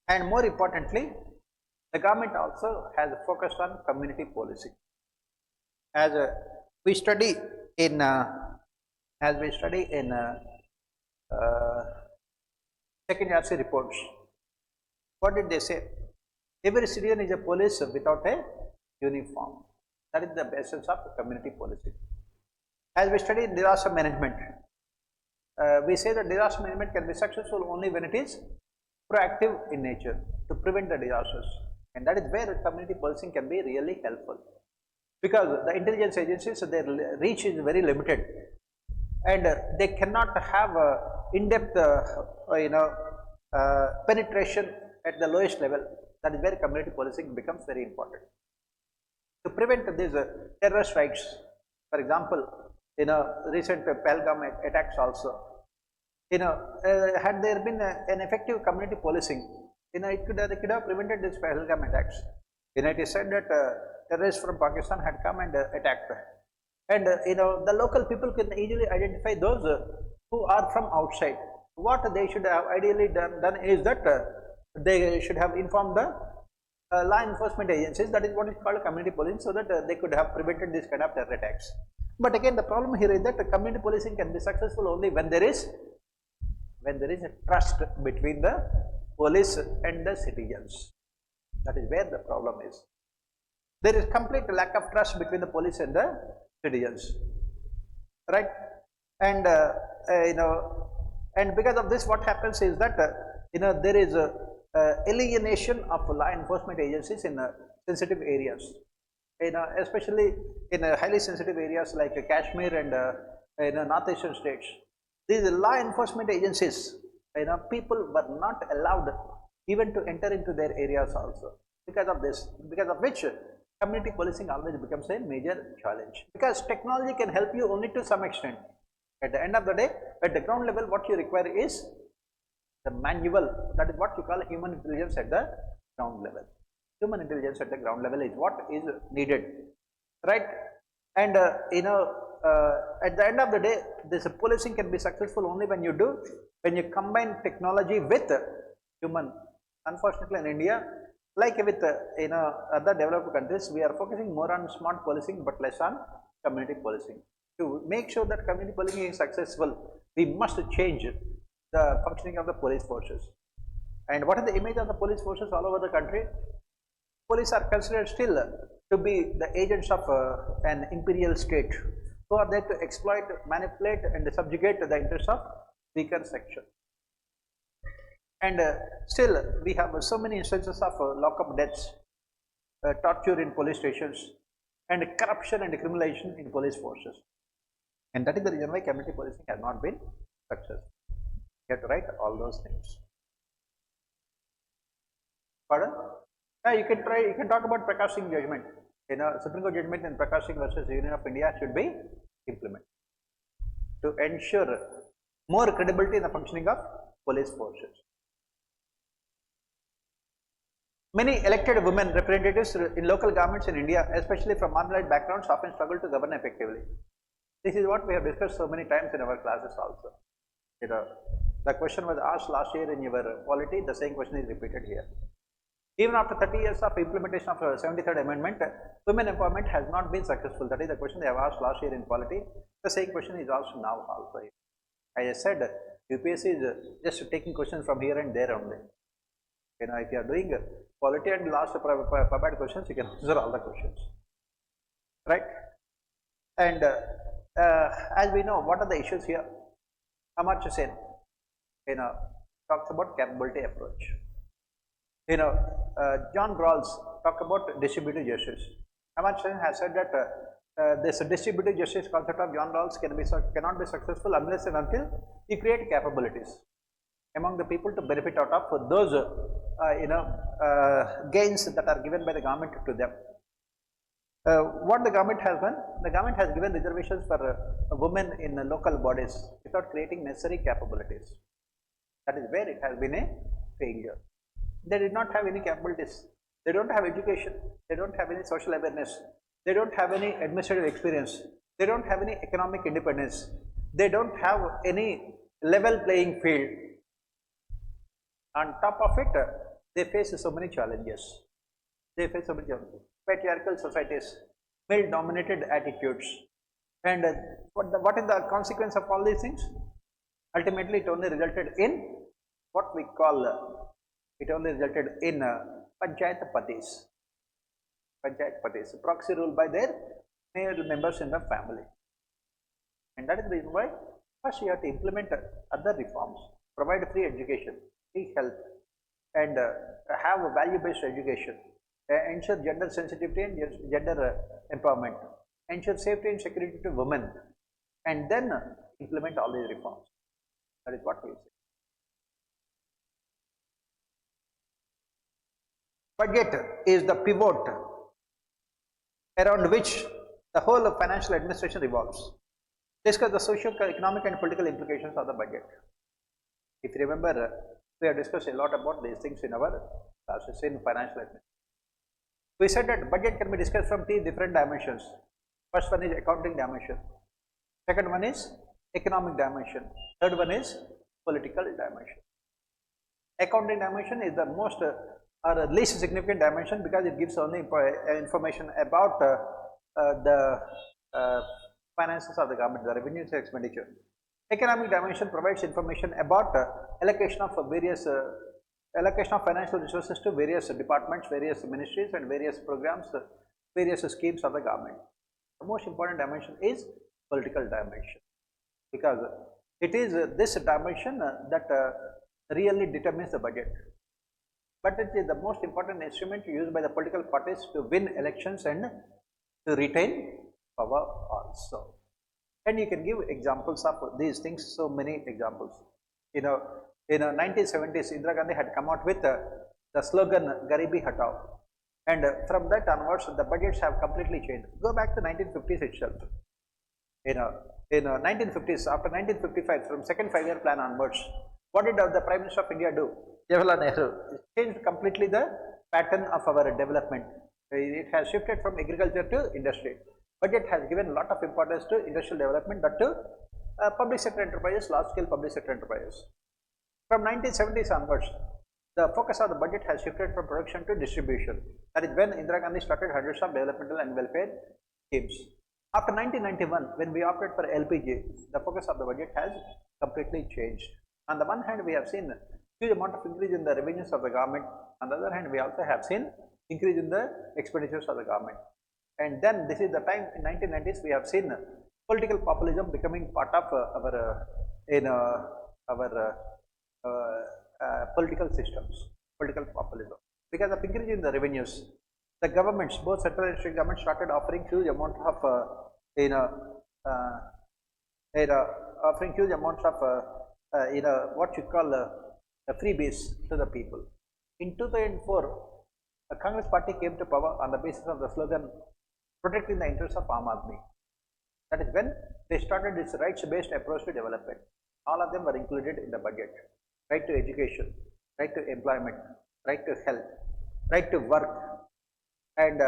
And more importantly, the government also has focused on community policing. As we study in second RC reports, what did they say? Every citizen is a police without a uniform. That is the essence of community policing. As we study disaster management, we say that disaster management can be successful only when it is proactive in nature to prevent the disasters, and that is where community policing can be really helpful, because the intelligence agencies, their reach is very limited and they cannot have in-depth penetration at the lowest level. That is where community policing becomes very important to prevent these terrorist strikes. For example, recent Pahalgam attacks also, had there been an effective community policing, it could have prevented these Pahalgam attacks. It is said that terrorists from Pakistan had come and attacked, and the local people can easily identify those who are from outside. What they should have ideally done is that they should have informed the law enforcement agencies. That is what is called community policing, so that they could have prevented this kind of terror attacks. But again, the problem here is that community policing can be successful only when there is a trust between the police and the citizens. That is where the problem is. There is complete lack of trust between the police and the citizens, right? And and because of this, what happens is that there is alienation of law enforcement agencies in sensitive areas, especially in highly sensitive areas like Kashmir and northeastern states. These law enforcement agencies, people were not allowed even to enter into their areas also. Because of this, because of which community policing always becomes a major challenge, because technology can help you only to some extent. At the end of the day, at the ground level, what you require is the manual. That is what you call human intelligence at the ground level. Human intelligence at the ground level is what is needed, right? And at the end of the day, this policing can be successful only when you combine technology with human Unfortunately, in India, like with other developed countries, we are focusing more on smart policing but less on community policing. To make sure that community policing is successful, we must change the functioning of the police forces. And what is the image of the police forces all over the country? Police are considered still to be the agents of an imperial state who are there to exploit, manipulate and subjugate the interests of weaker section. And still we have so many instances of lockup deaths, torture in police stations and corruption and criminalization in police forces. And that is the reason why community policing has not been successful. You have to write all those things. Pardon? You can talk about Prakash Singh judgment. Supreme Court judgment in Prakash Singh versus Union of India should be implemented to ensure more credibility in the functioning of police forces. Many elected women representatives in local governments in India, especially from marginalized backgrounds, often struggle to govern effectively. This is what we have discussed so many times in our classes also. The question was asked last year in your polity, the same question is repeated here. Even after 30 years of implementation of 73rd Amendment, women empowerment has not been successful. That is the question they have asked last year in polity. The same question is asked now also. As I said, UPSC is just taking questions from here and there only. If you are doing polity and last PUBAD questions, you can answer all the questions, right? And as we know, what are the issues here? Amartya Sen, talks about capability approach. John Rawls talked about distributive justice. Amartya Sen has said that this distributive justice concept of John Rawls cannot be successful unless and until you create capabilities among the people to benefit out of those gains that are given by the government to them. What the government has done, the government has given reservations for women in local bodies without creating necessary capabilities. That is where it has been a failure. They did not have any capabilities. They don't have education. They don't have any social awareness. They don't have any administrative experience. They don't have any economic independence. They don't have any level playing field. On top of it, they face so many challenges. Patriarchal societies, male dominated attitudes. And what is the consequence of all these things? Ultimately, it only resulted in what we call panchayat patis, proxy rule by their male members in the family. And that is the reason why first you have to implement other reforms, provide free education, free health, and have a value-based education, ensure gender sensitivity and gender empowerment, ensure safety and security to women, and then implement all these reforms. That is what we say. Budget is the pivot around which the whole of financial administration revolves. Discuss the social, economic and political implications of the budget. If you remember, we have discussed a lot about these things in our classes in financial administration. We said that budget can be discussed from three different dimensions. First one is accounting dimension. Second one is economic dimension. Third one is political dimension. Accounting dimension is the most or least significant dimension because it gives only information about the finances of the government, the revenues and expenditure. Economic dimension provides information about allocation of financial resources to various departments, various ministries and various programs, various schemes of the government. The most important dimension is political dimension because it is this dimension that really determines the budget. But it is the most important instrument used by the political parties to win elections and to retain power also. And you can give examples of these things, so many examples. In 1970s, Indira Gandhi had come out with the slogan Garibi Hatao, and from that onwards the budgets have completely changed. Go back to 1950s itself. In 1950s, after 1955, from second 5-year plan onwards, what did the Prime Minister of India do? Jawaharlal Nehru changed completely the pattern of our development. It has shifted from agriculture to industry. Budget has given a lot of importance to industrial development, but to public sector enterprises, large scale public sector enterprises. From 1970s onwards, the focus of the budget has shifted from production to distribution. That is when Indira Gandhi started hundreds of developmental and welfare schemes. After 1991, when we opted for LPG, the focus of the budget has completely changed. On the one hand, we have seen huge amount of increase in the revenues of the government. On the other hand, we also have seen increase in the expenditures of the government. And then this is the time in 1990s we have seen political populism becoming part of political systems, political populism. Because of increase in the revenues, the governments, both central and state governments, started offering huge amount of offering huge amounts of what you call freebies to the people. In 2004, the Congress party came to power on the basis of the slogan protecting the interests of Aam Aadmi. That is when they started its rights-based approach to development. All of them were included in the budget. Right to education, right to employment, right to health, right to work, and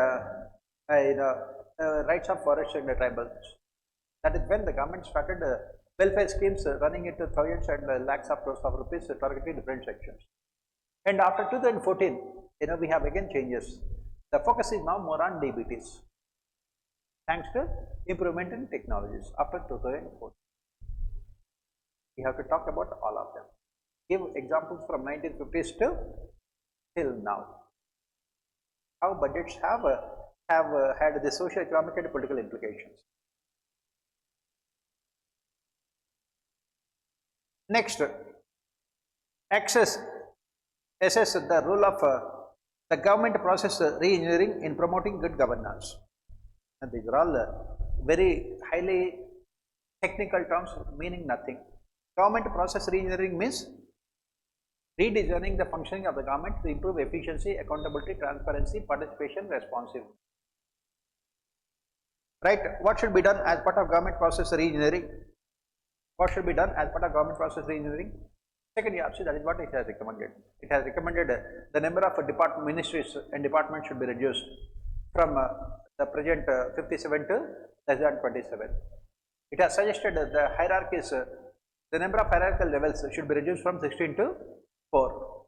rights of forest and the tribals. That is when the government started welfare schemes running into thousands and lakhs of crores of rupees targeting different sections. And after 2014, we have again changes. The focus is now more on DBTs, thanks to improvement in technologies after 2014. We have to talk about all of them. Give examples from 1950s to till now. How budgets have had the social, economic and political implications. Next, assess the role of the government process re-engineering in promoting good governance. And these are all very highly technical terms meaning nothing. Government process re-engineering means redesigning the functioning of the government to improve efficiency, accountability, transparency, participation, responsiveness. Right? What should be done as part of government process re-engineering? What should be done as part of government process re-engineering? Second ERC, that is what it has recommended. It has recommended the number of ministries and departments should be reduced from the present 57 to less than 27. It has suggested the hierarchies, the number of hierarchical levels should be reduced from 16 to 4.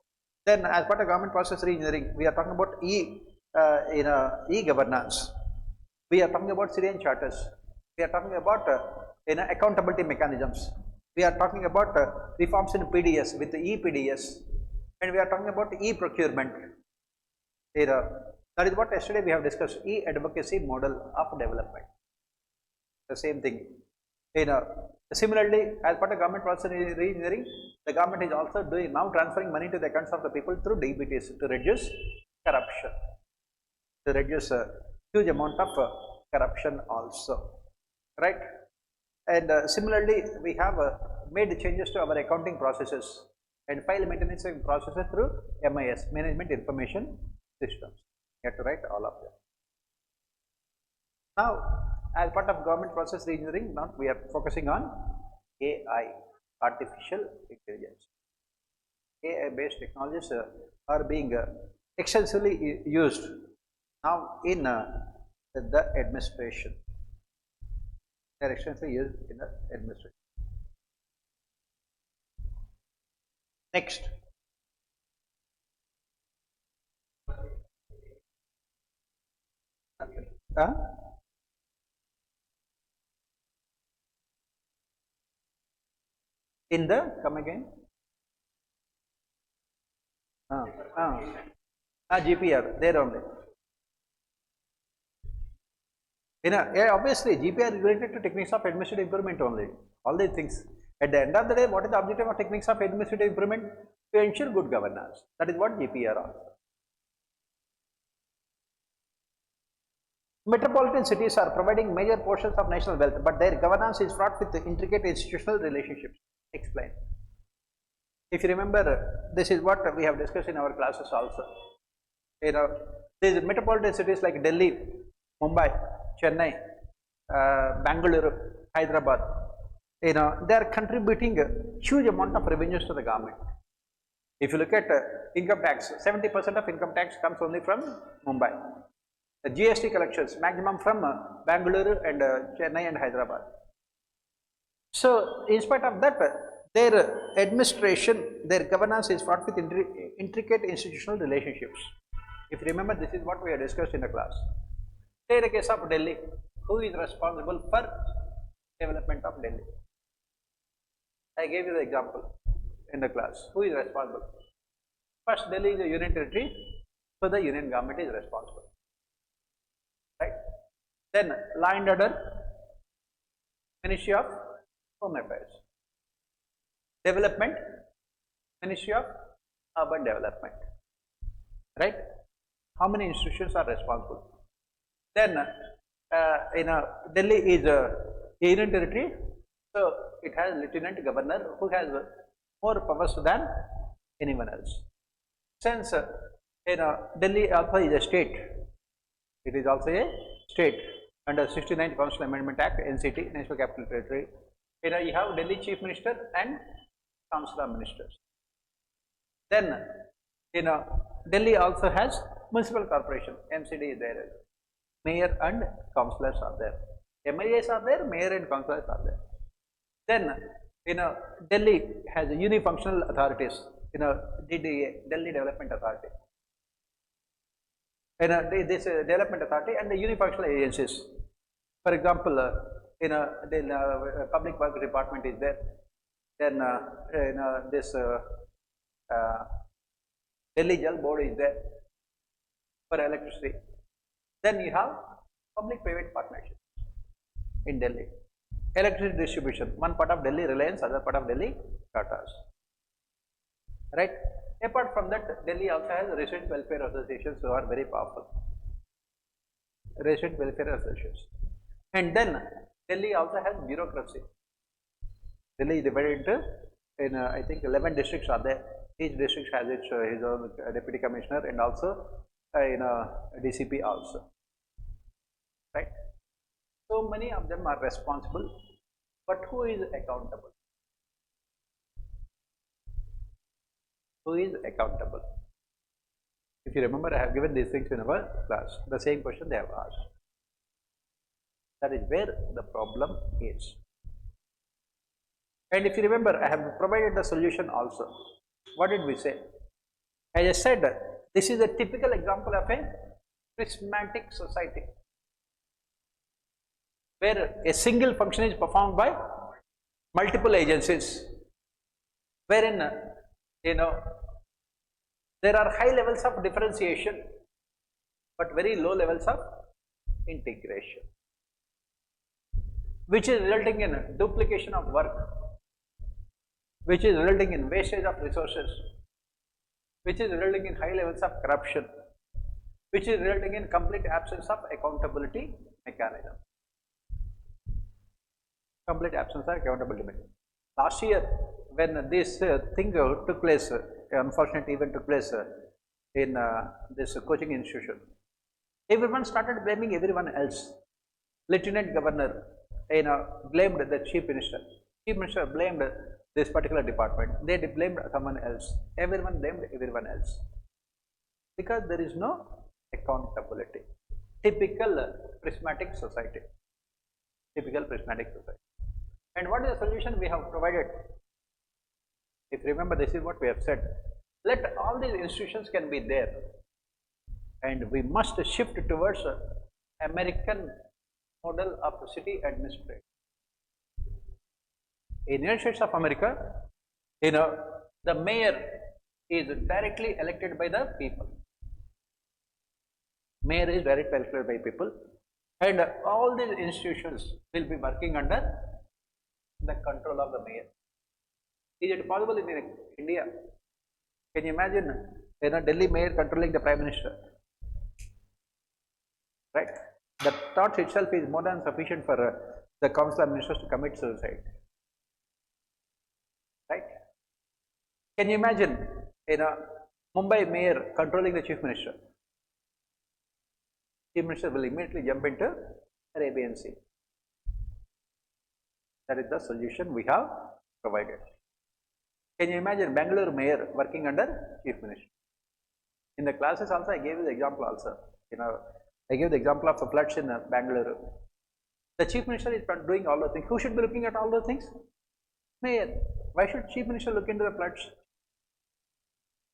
Then as part of government process re-engineering, we are talking about e-governance. We are talking about Syrian charters. We are talking about accountability mechanisms. We are talking about reforms in PDS with the e-PDS, and we are talking about e-procurement. That is what yesterday we have discussed, e-advocacy model of development. The same thing. Similarly, as part of government process re-engineering, the government is also now transferring money to the accounts of the people through DBTs to reduce corruption, to reduce a huge amount of corruption also, right? And similarly, we have made changes to our accounting processes and file maintenance processes through MIS, Management Information Systems. You have to write all of them. Now, as part of government process re-engineering, now we are focusing on AI, artificial intelligence. AI-based technologies are being extensively used now in the administration. They are extensively used in the administration. Next. In the, come again? GPR, there only. Obviously, GPR is related to techniques of administrative improvement only. All these things. At the end of the day, what is the objective of techniques of administrative improvement? To ensure good governance. That is what GPR are. Metropolitan cities are providing major portions of national wealth, but their governance is fraught with intricate institutional relationships. Explain. If you remember, this is what we have discussed in our classes also. These metropolitan cities like Delhi, Mumbai, Chennai, Bangalore, Hyderabad, they are contributing a huge amount of revenues to the government. If you look at income tax, 70% of income tax comes only from Mumbai. The GST collections maximum from Bangalore and Chennai and Hyderabad. So, in spite of that, Their administration, their governance is fraught with intricate institutional relationships. If you remember, this is what we have discussed in the class. Take the case of Delhi. Who is responsible for development of Delhi? I gave you the example in the class. Who is responsible? First, Delhi is a union territory, so the union government is responsible. Right? Then, law and order, Ministry of Home Affairs. Development, Ministry of Urban Development. Right? How many institutions are responsible? Then, Delhi is a union territory, so it has lieutenant governor who has more powers than anyone else. Since Delhi also is a state, it is also a state under 69th Constitutional Amendment Act, NCT, National Capital Territory. You have Delhi Chief Minister and Council of Ministers. Then, Delhi also has municipal corporation, MCD is there. Mayor and councillors are there. MIAs are there, mayor and councillors are there. Then, Delhi has unifunctional authorities, DDA, Delhi Development Authority. This development authority and the unifunctional agencies. For example, the public work department is there. Then, this Delhi Jal Board is there for electricity. Then you have public-private partnership in Delhi. Electricity distribution, one part of Delhi Reliance, other part of Delhi Tatas. Right? Apart from that, Delhi also has resident welfare associations who are very powerful. Resident welfare associations. And then Delhi also has bureaucracy. Delhi is divided into, I think 11 districts are there. Each district has its his own deputy commissioner and also DCP also. Right? So many of them are responsible, but who is accountable? Who is accountable? If you remember, I have given these things in our class. The same question they have asked. That is where the problem is. And if you remember, I have provided the solution also. What did we say? As I said, this is a typical example of a prismatic society, where a single function is performed by multiple agencies, wherein there are high levels of differentiation but very low levels of integration, which is resulting in duplication of work, which is resulting in wastage of resources, which is resulting in high levels of corruption, which is resulting in complete absence of accountability mechanism. Complete absence of accountability mechanism. Last year, when this thing took place, unfortunate event took place in this coaching institution, everyone started blaming everyone else. Lieutenant governor blamed the chief minister. Chief minister blamed this particular department. They blamed someone else. Everyone blamed everyone else because there is no accountability. Typical prismatic society. Typical prismatic society. And what is the solution we have provided? If you remember, this is what we have said. Let all these institutions can be there, and we must shift towards American model of city administration. In the United States of America, the mayor is directly elected by the people. Mayor is directly elected by people, and all these institutions will be working under the control of the mayor. Is it possible in India? Can you imagine Delhi mayor controlling the prime minister? Right? The thought itself is more than sufficient for the council of ministers to commit suicide. Right? Can you imagine Mumbai mayor controlling the chief minister? Chief minister will immediately jump into Arabian Sea. That is the solution we have provided. Can you imagine Bangalore mayor working under chief minister? In the classes also I gave you the example also. I gave the example of the floods in Bangalore. The chief minister is doing all those things. Who should be looking at all those things? Mayor. Why should Chief Minister look into the floods?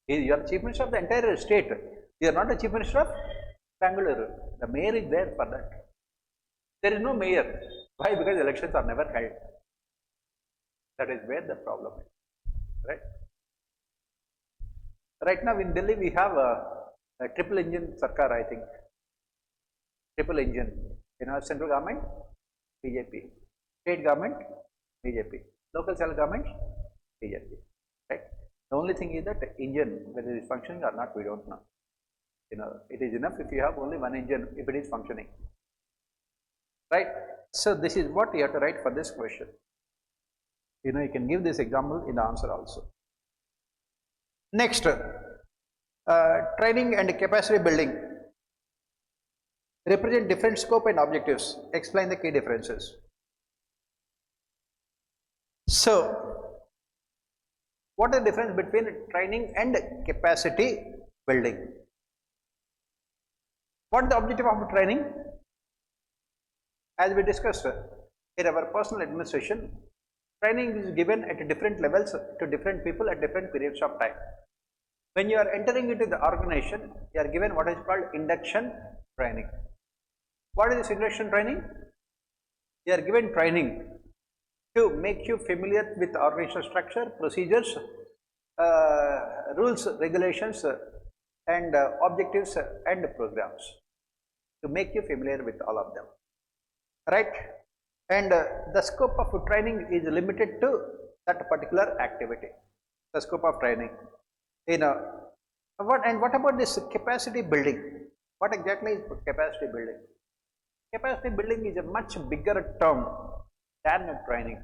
You are Chief Minister of the entire state. You are not the Chief Minister of Bangalore. The mayor is there for that. There is no mayor. Why? Because elections are never held. That is where the problem is. Right? Right now in Delhi we have a triple engine Sarkar, I think. Triple engine. Central government, BJP. State government, BJP. Local self government, BJP. Right? The only thing is that engine, whether it is functioning or not, we don't know. It is enough if you have only one engine, if it is functioning. Right? So this is what you have to write for this question. You can give this example in the answer also. Next, training and capacity building represent different scope and objectives. Explain the key differences. So, what is the difference between training and capacity building? What is the objective of training? As we discussed in our personal administration, training is given at different levels to different people at different periods of time. When you are entering into the organization, you are given what is called induction training. What is this induction training? You are given training to make you familiar with organizational structure, procedures, rules, regulations, and objectives and programs, to make you familiar with all of them. Right? And the scope of training is limited to that particular activity. The scope of training. What about this capacity building? What exactly is capacity building? Capacity building is a much bigger term than training.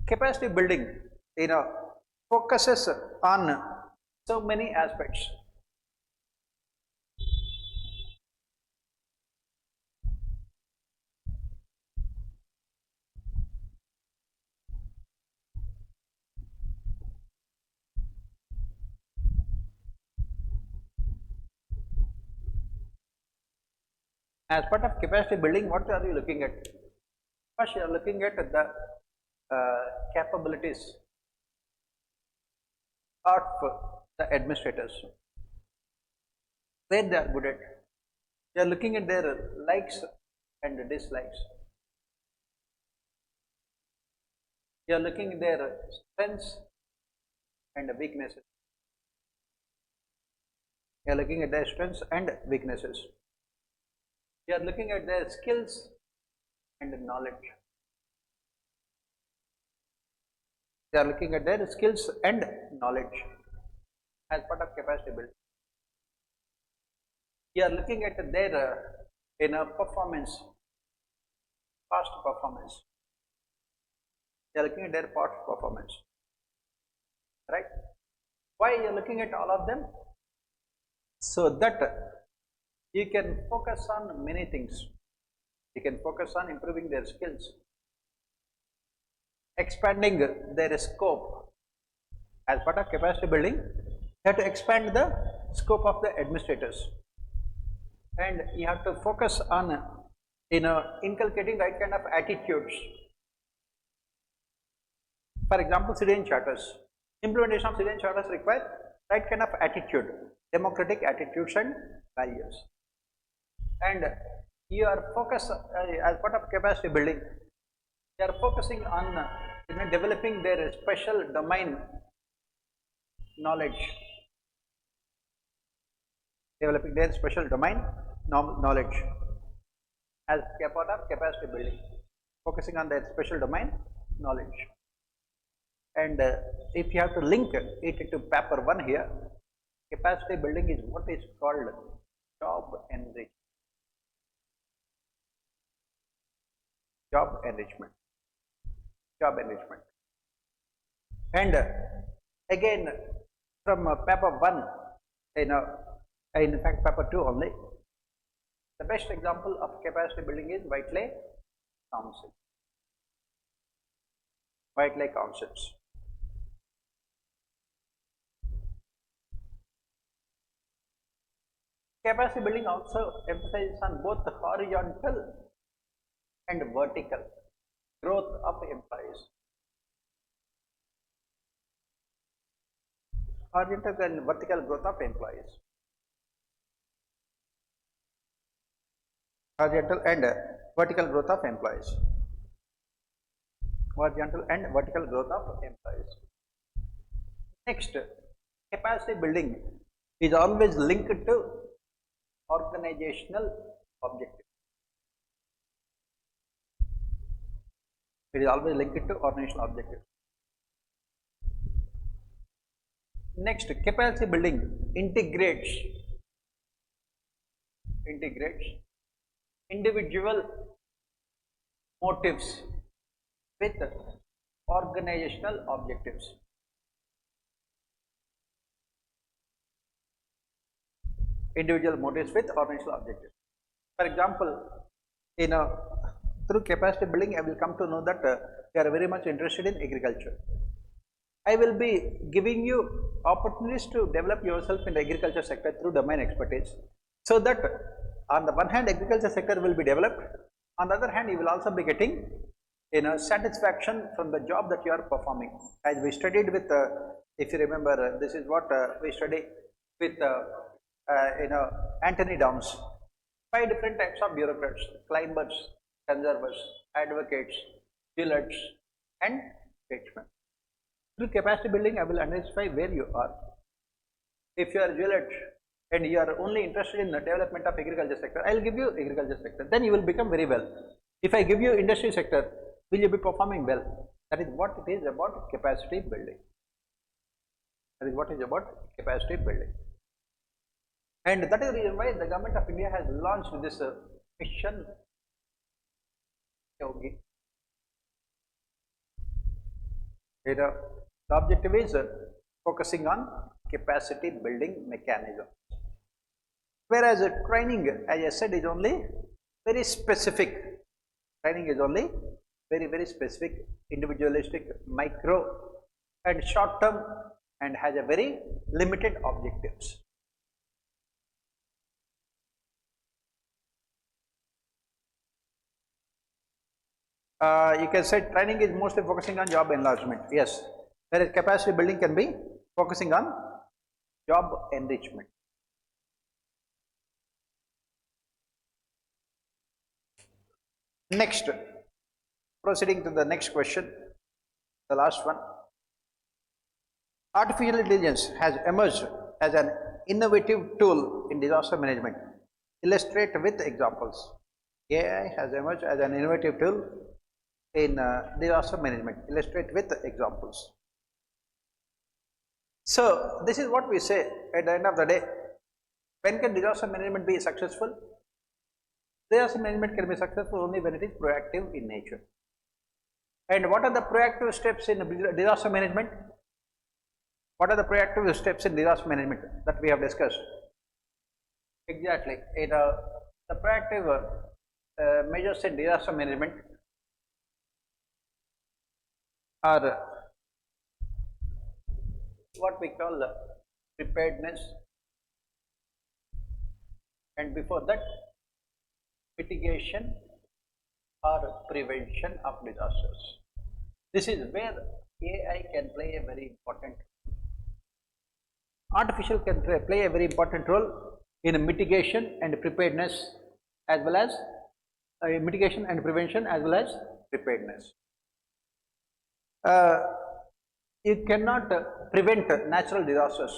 Capacity building, focuses on so many aspects. As part of capacity building, what are you looking at? First, you are looking at the capabilities of the administrators, where they are good at. You are looking at their likes and dislikes. You are looking at their strengths and weaknesses. You are looking at their strengths and weaknesses. You are looking at their skills and knowledge. You are looking at their skills and knowledge as part of capacity building. You are looking at their performance, past performance. You are looking at their past performance. Right? Why you are looking at all of them? So that you can focus on many things. You can focus on improving their skills, expanding their scope. As part of capacity building, you have to expand the scope of the administrators, and you have to focus on inculcating right kind of attitudes. For example, citizen charters. Implementation of citizen charters require right kind of attitude, democratic attitudes and values. And you are focused as part of capacity building. They are focusing on developing their special domain knowledge, developing their special domain knowledge as part of capacity building, focusing on their special domain knowledge. And if you have to link it to paper 1 here, capacity building is what is called job enrichment. Job enrichment. Job enrichment. And again, from paper 1, in fact paper 2 only, the best example of capacity building is Whiteley Council. Whiteley Councils. Capacity building also emphasizes on both the horizontal and vertical growth of employees. horizontal and vertical growth of employees. Horizontal and vertical growth of employees. Horizontal and vertical growth of employees. Next, capacity building is always linked to organizational objectives. It is always linked to organizational objectives. Next, capacity building integrates individual motives with organizational objectives. Individual motives with organizational objectives. For example, through capacity building, I will come to know that you are very much interested in agriculture. I will be giving you opportunities to develop yourself in the agriculture sector through domain expertise, so that on the one hand agriculture sector will be developed, on the other hand you will also be getting satisfaction from the job that you are performing. As we studied with, if you remember, this is what we studied with Anthony Downs. 5 different types of bureaucrats: climbers, conservers, advocates, zealots, and statesmen. Through capacity building, I will identify where you are. If you are a zealot and you are only interested in the development of agriculture sector, I will give you agriculture sector. Then you will become very well. If I give you industry sector, will you be performing well? That is what it is about capacity building. That is what is about capacity building. And that is the reason why the government of India has launched this mission Yogi. The objective is focusing on capacity building mechanism. Whereas training, as I said, is only very specific. Training is only very specific, individualistic, micro and short term, and has a very limited objectives. You can say training is mostly focusing on job enlargement, yes, whereas capacity building can be focusing on job enrichment. Next, proceeding to the next question, the last one. Artificial intelligence has emerged as an innovative tool in disaster management. Illustrate with examples. AI has emerged as an innovative tool in disaster management. Illustrate with examples. So this is what we say at the end of the day. When can disaster management be successful? Disaster management can be successful only when it is proactive in nature. And what are the proactive steps in disaster management? What are the proactive steps in disaster management that we have discussed? Exactly. The proactive measures in disaster management are what we call preparedness, and before that mitigation or prevention of disasters. This is where AI can play a very important, artificial can play a very important role in mitigation and preparedness, as well as mitigation and prevention, as well as preparedness. You cannot prevent natural disasters.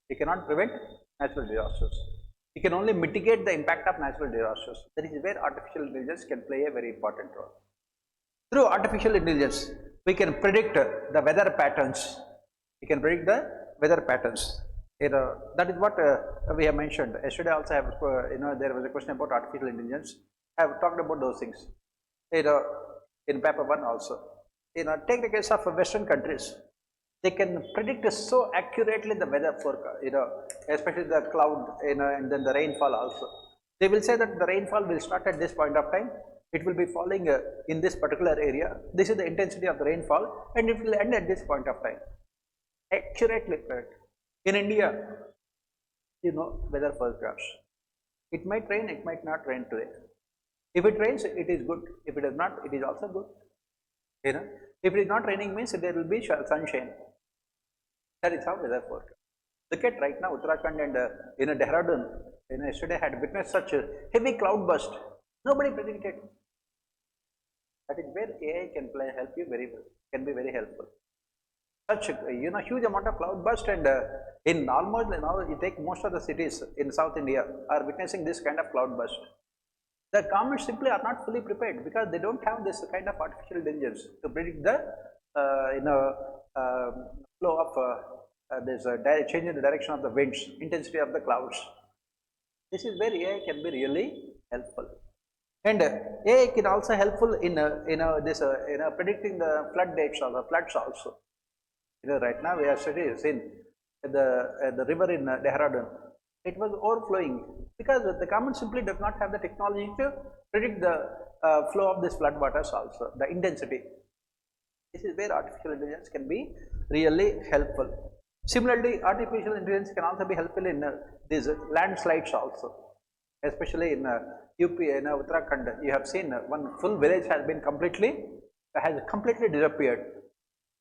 You cannot prevent natural disasters. You can only mitigate the impact of natural disasters. That is where artificial intelligence can play a very important role. Through artificial intelligence, we can predict the weather patterns. We can predict the weather patterns. That is what we have mentioned. Yesterday also, there was a question about artificial intelligence. I have talked about those things. In paper 1 also. Take the case of Western countries. They can predict so accurately the weather forecast, especially the cloud, and then the rainfall also. They will say that the rainfall will start at this point of time. It will be falling in this particular area. This is the intensity of the rainfall, and it will end at this point of time. Accurately correct. In India, weather forecasts. It might rain, it might not rain today. If it rains, it is good. If it does not, it is also good. If it is not raining, means there will be sunshine. That is how weather forecast. Look at right now Uttarakhand and Dehradun, yesterday had witnessed such a heavy cloud burst. Nobody predicted. That is where AI can help you very well, can be very helpful. Such huge amount of cloud burst, and in almost now you take most of the cities in South India are witnessing this kind of cloud burst. The government simply are not fully prepared because they don't have this kind of artificial intelligence to predict the flow of this change in the direction of the winds, intensity of the clouds. This is where AI can be really helpful. And AI can also helpful in predicting the flood dates or the floods also. Right now we are seen the river in Dehradun. It was overflowing because the government simply does not have the technology to predict the flow of this flood waters also, the intensity. This is where artificial intelligence can be really helpful. Similarly, artificial intelligence can also be helpful in these landslides also, especially in UP, in Uttarakhand. You have seen one full village has completely disappeared.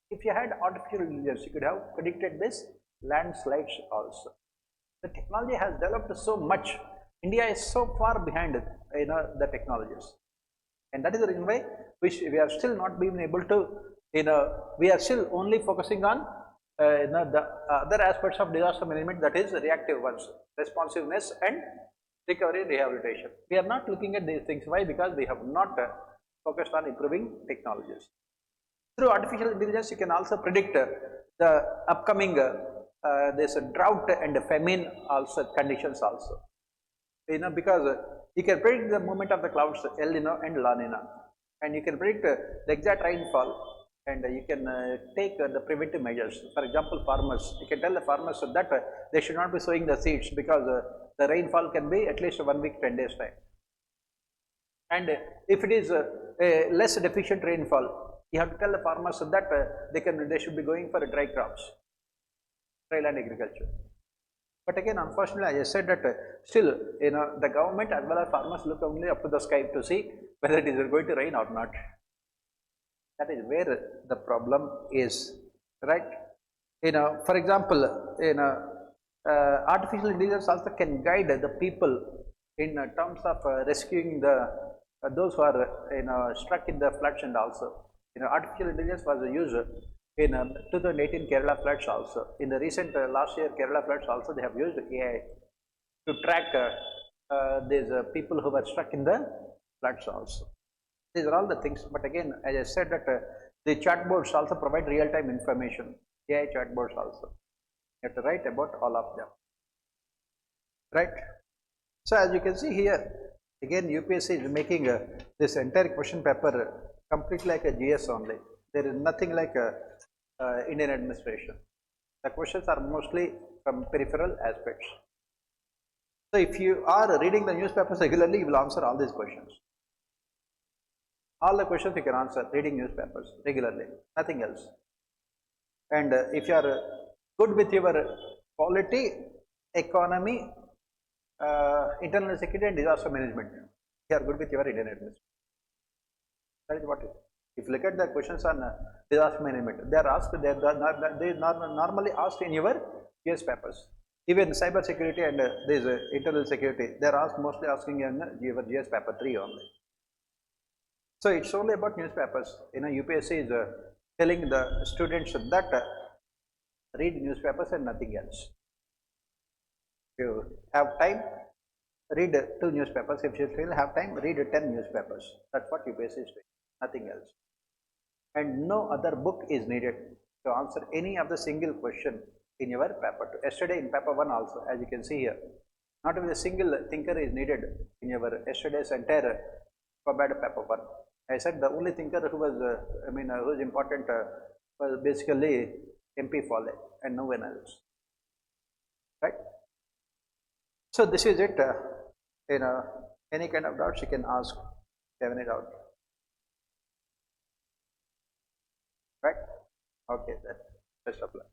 If you had artificial intelligence, you could have predicted this landslides also. The technology has developed so much. India is so far behind the technologies, and that is the reason why we are still not being able to we are still only focusing on the other aspects of disaster management, that is reactive ones, responsiveness and recovery and rehabilitation. We are not looking at these things. Why? Because we have not focused on improving technologies. Through artificial intelligence, you can also predict the upcoming this drought and famine also conditions also. Because you can predict the movement of the clouds El Nino and La Nina, and you can predict the exact rainfall, and you can take the preventive measures. For example, farmers, you can tell the farmers that they should not be sowing the seeds because the rainfall can be at least 1 week, 10 days time. And if it is a less deficient rainfall, you have to tell the farmers that they should be going for dry crops, dry land agriculture. But again, unfortunately, I said that still, the government as well as farmers look only up to the sky to see whether it is going to rain or not. That is where the problem is, right? For example, artificial intelligence also can guide the people in terms of rescuing those who are struck in the floods, and also artificial intelligence was used in 2018 Kerala floods also. In the recent last year Kerala floods also, they have used AI to track these people who were struck in the floods also. These are all the things. But again, as I said that the chatbots also provide real-time information. AI chatbots also. You have to write about all of them, right? So as you can see here, again UPSC is making this entire question paper completely like a GS only. There is nothing like Indian administration. The questions are mostly from peripheral aspects. So if you are reading the newspapers regularly, you will answer all these questions. All the questions you can answer reading newspapers regularly, nothing else. And if you are good with your polity, economy, internal security and disaster management, you are good with your Indian administration. That is what it is. If you look at the questions on disaster management, they are asked, they normally asked in your US papers. Even cyber security and this internal security, they are mostly asking in your GS paper 3 only. So it's only about newspapers. UPSC is telling the students that read newspapers and nothing else. If you have time, read 2 newspapers. If you still have time, read 10 newspapers. That's what UPSC is doing, nothing else. And no other book is needed to answer any of the single question in your paper 2. Yesterday in paper 1 also, as you can see here, not even a single thinker is needed in your yesterday's entire PUBAD paper 1. I said the only thinker who was, who was important was basically MP Fale and no one else, right? So this is it. Any kind of doubts you can ask if you have any doubt, right? Okay, then best of luck.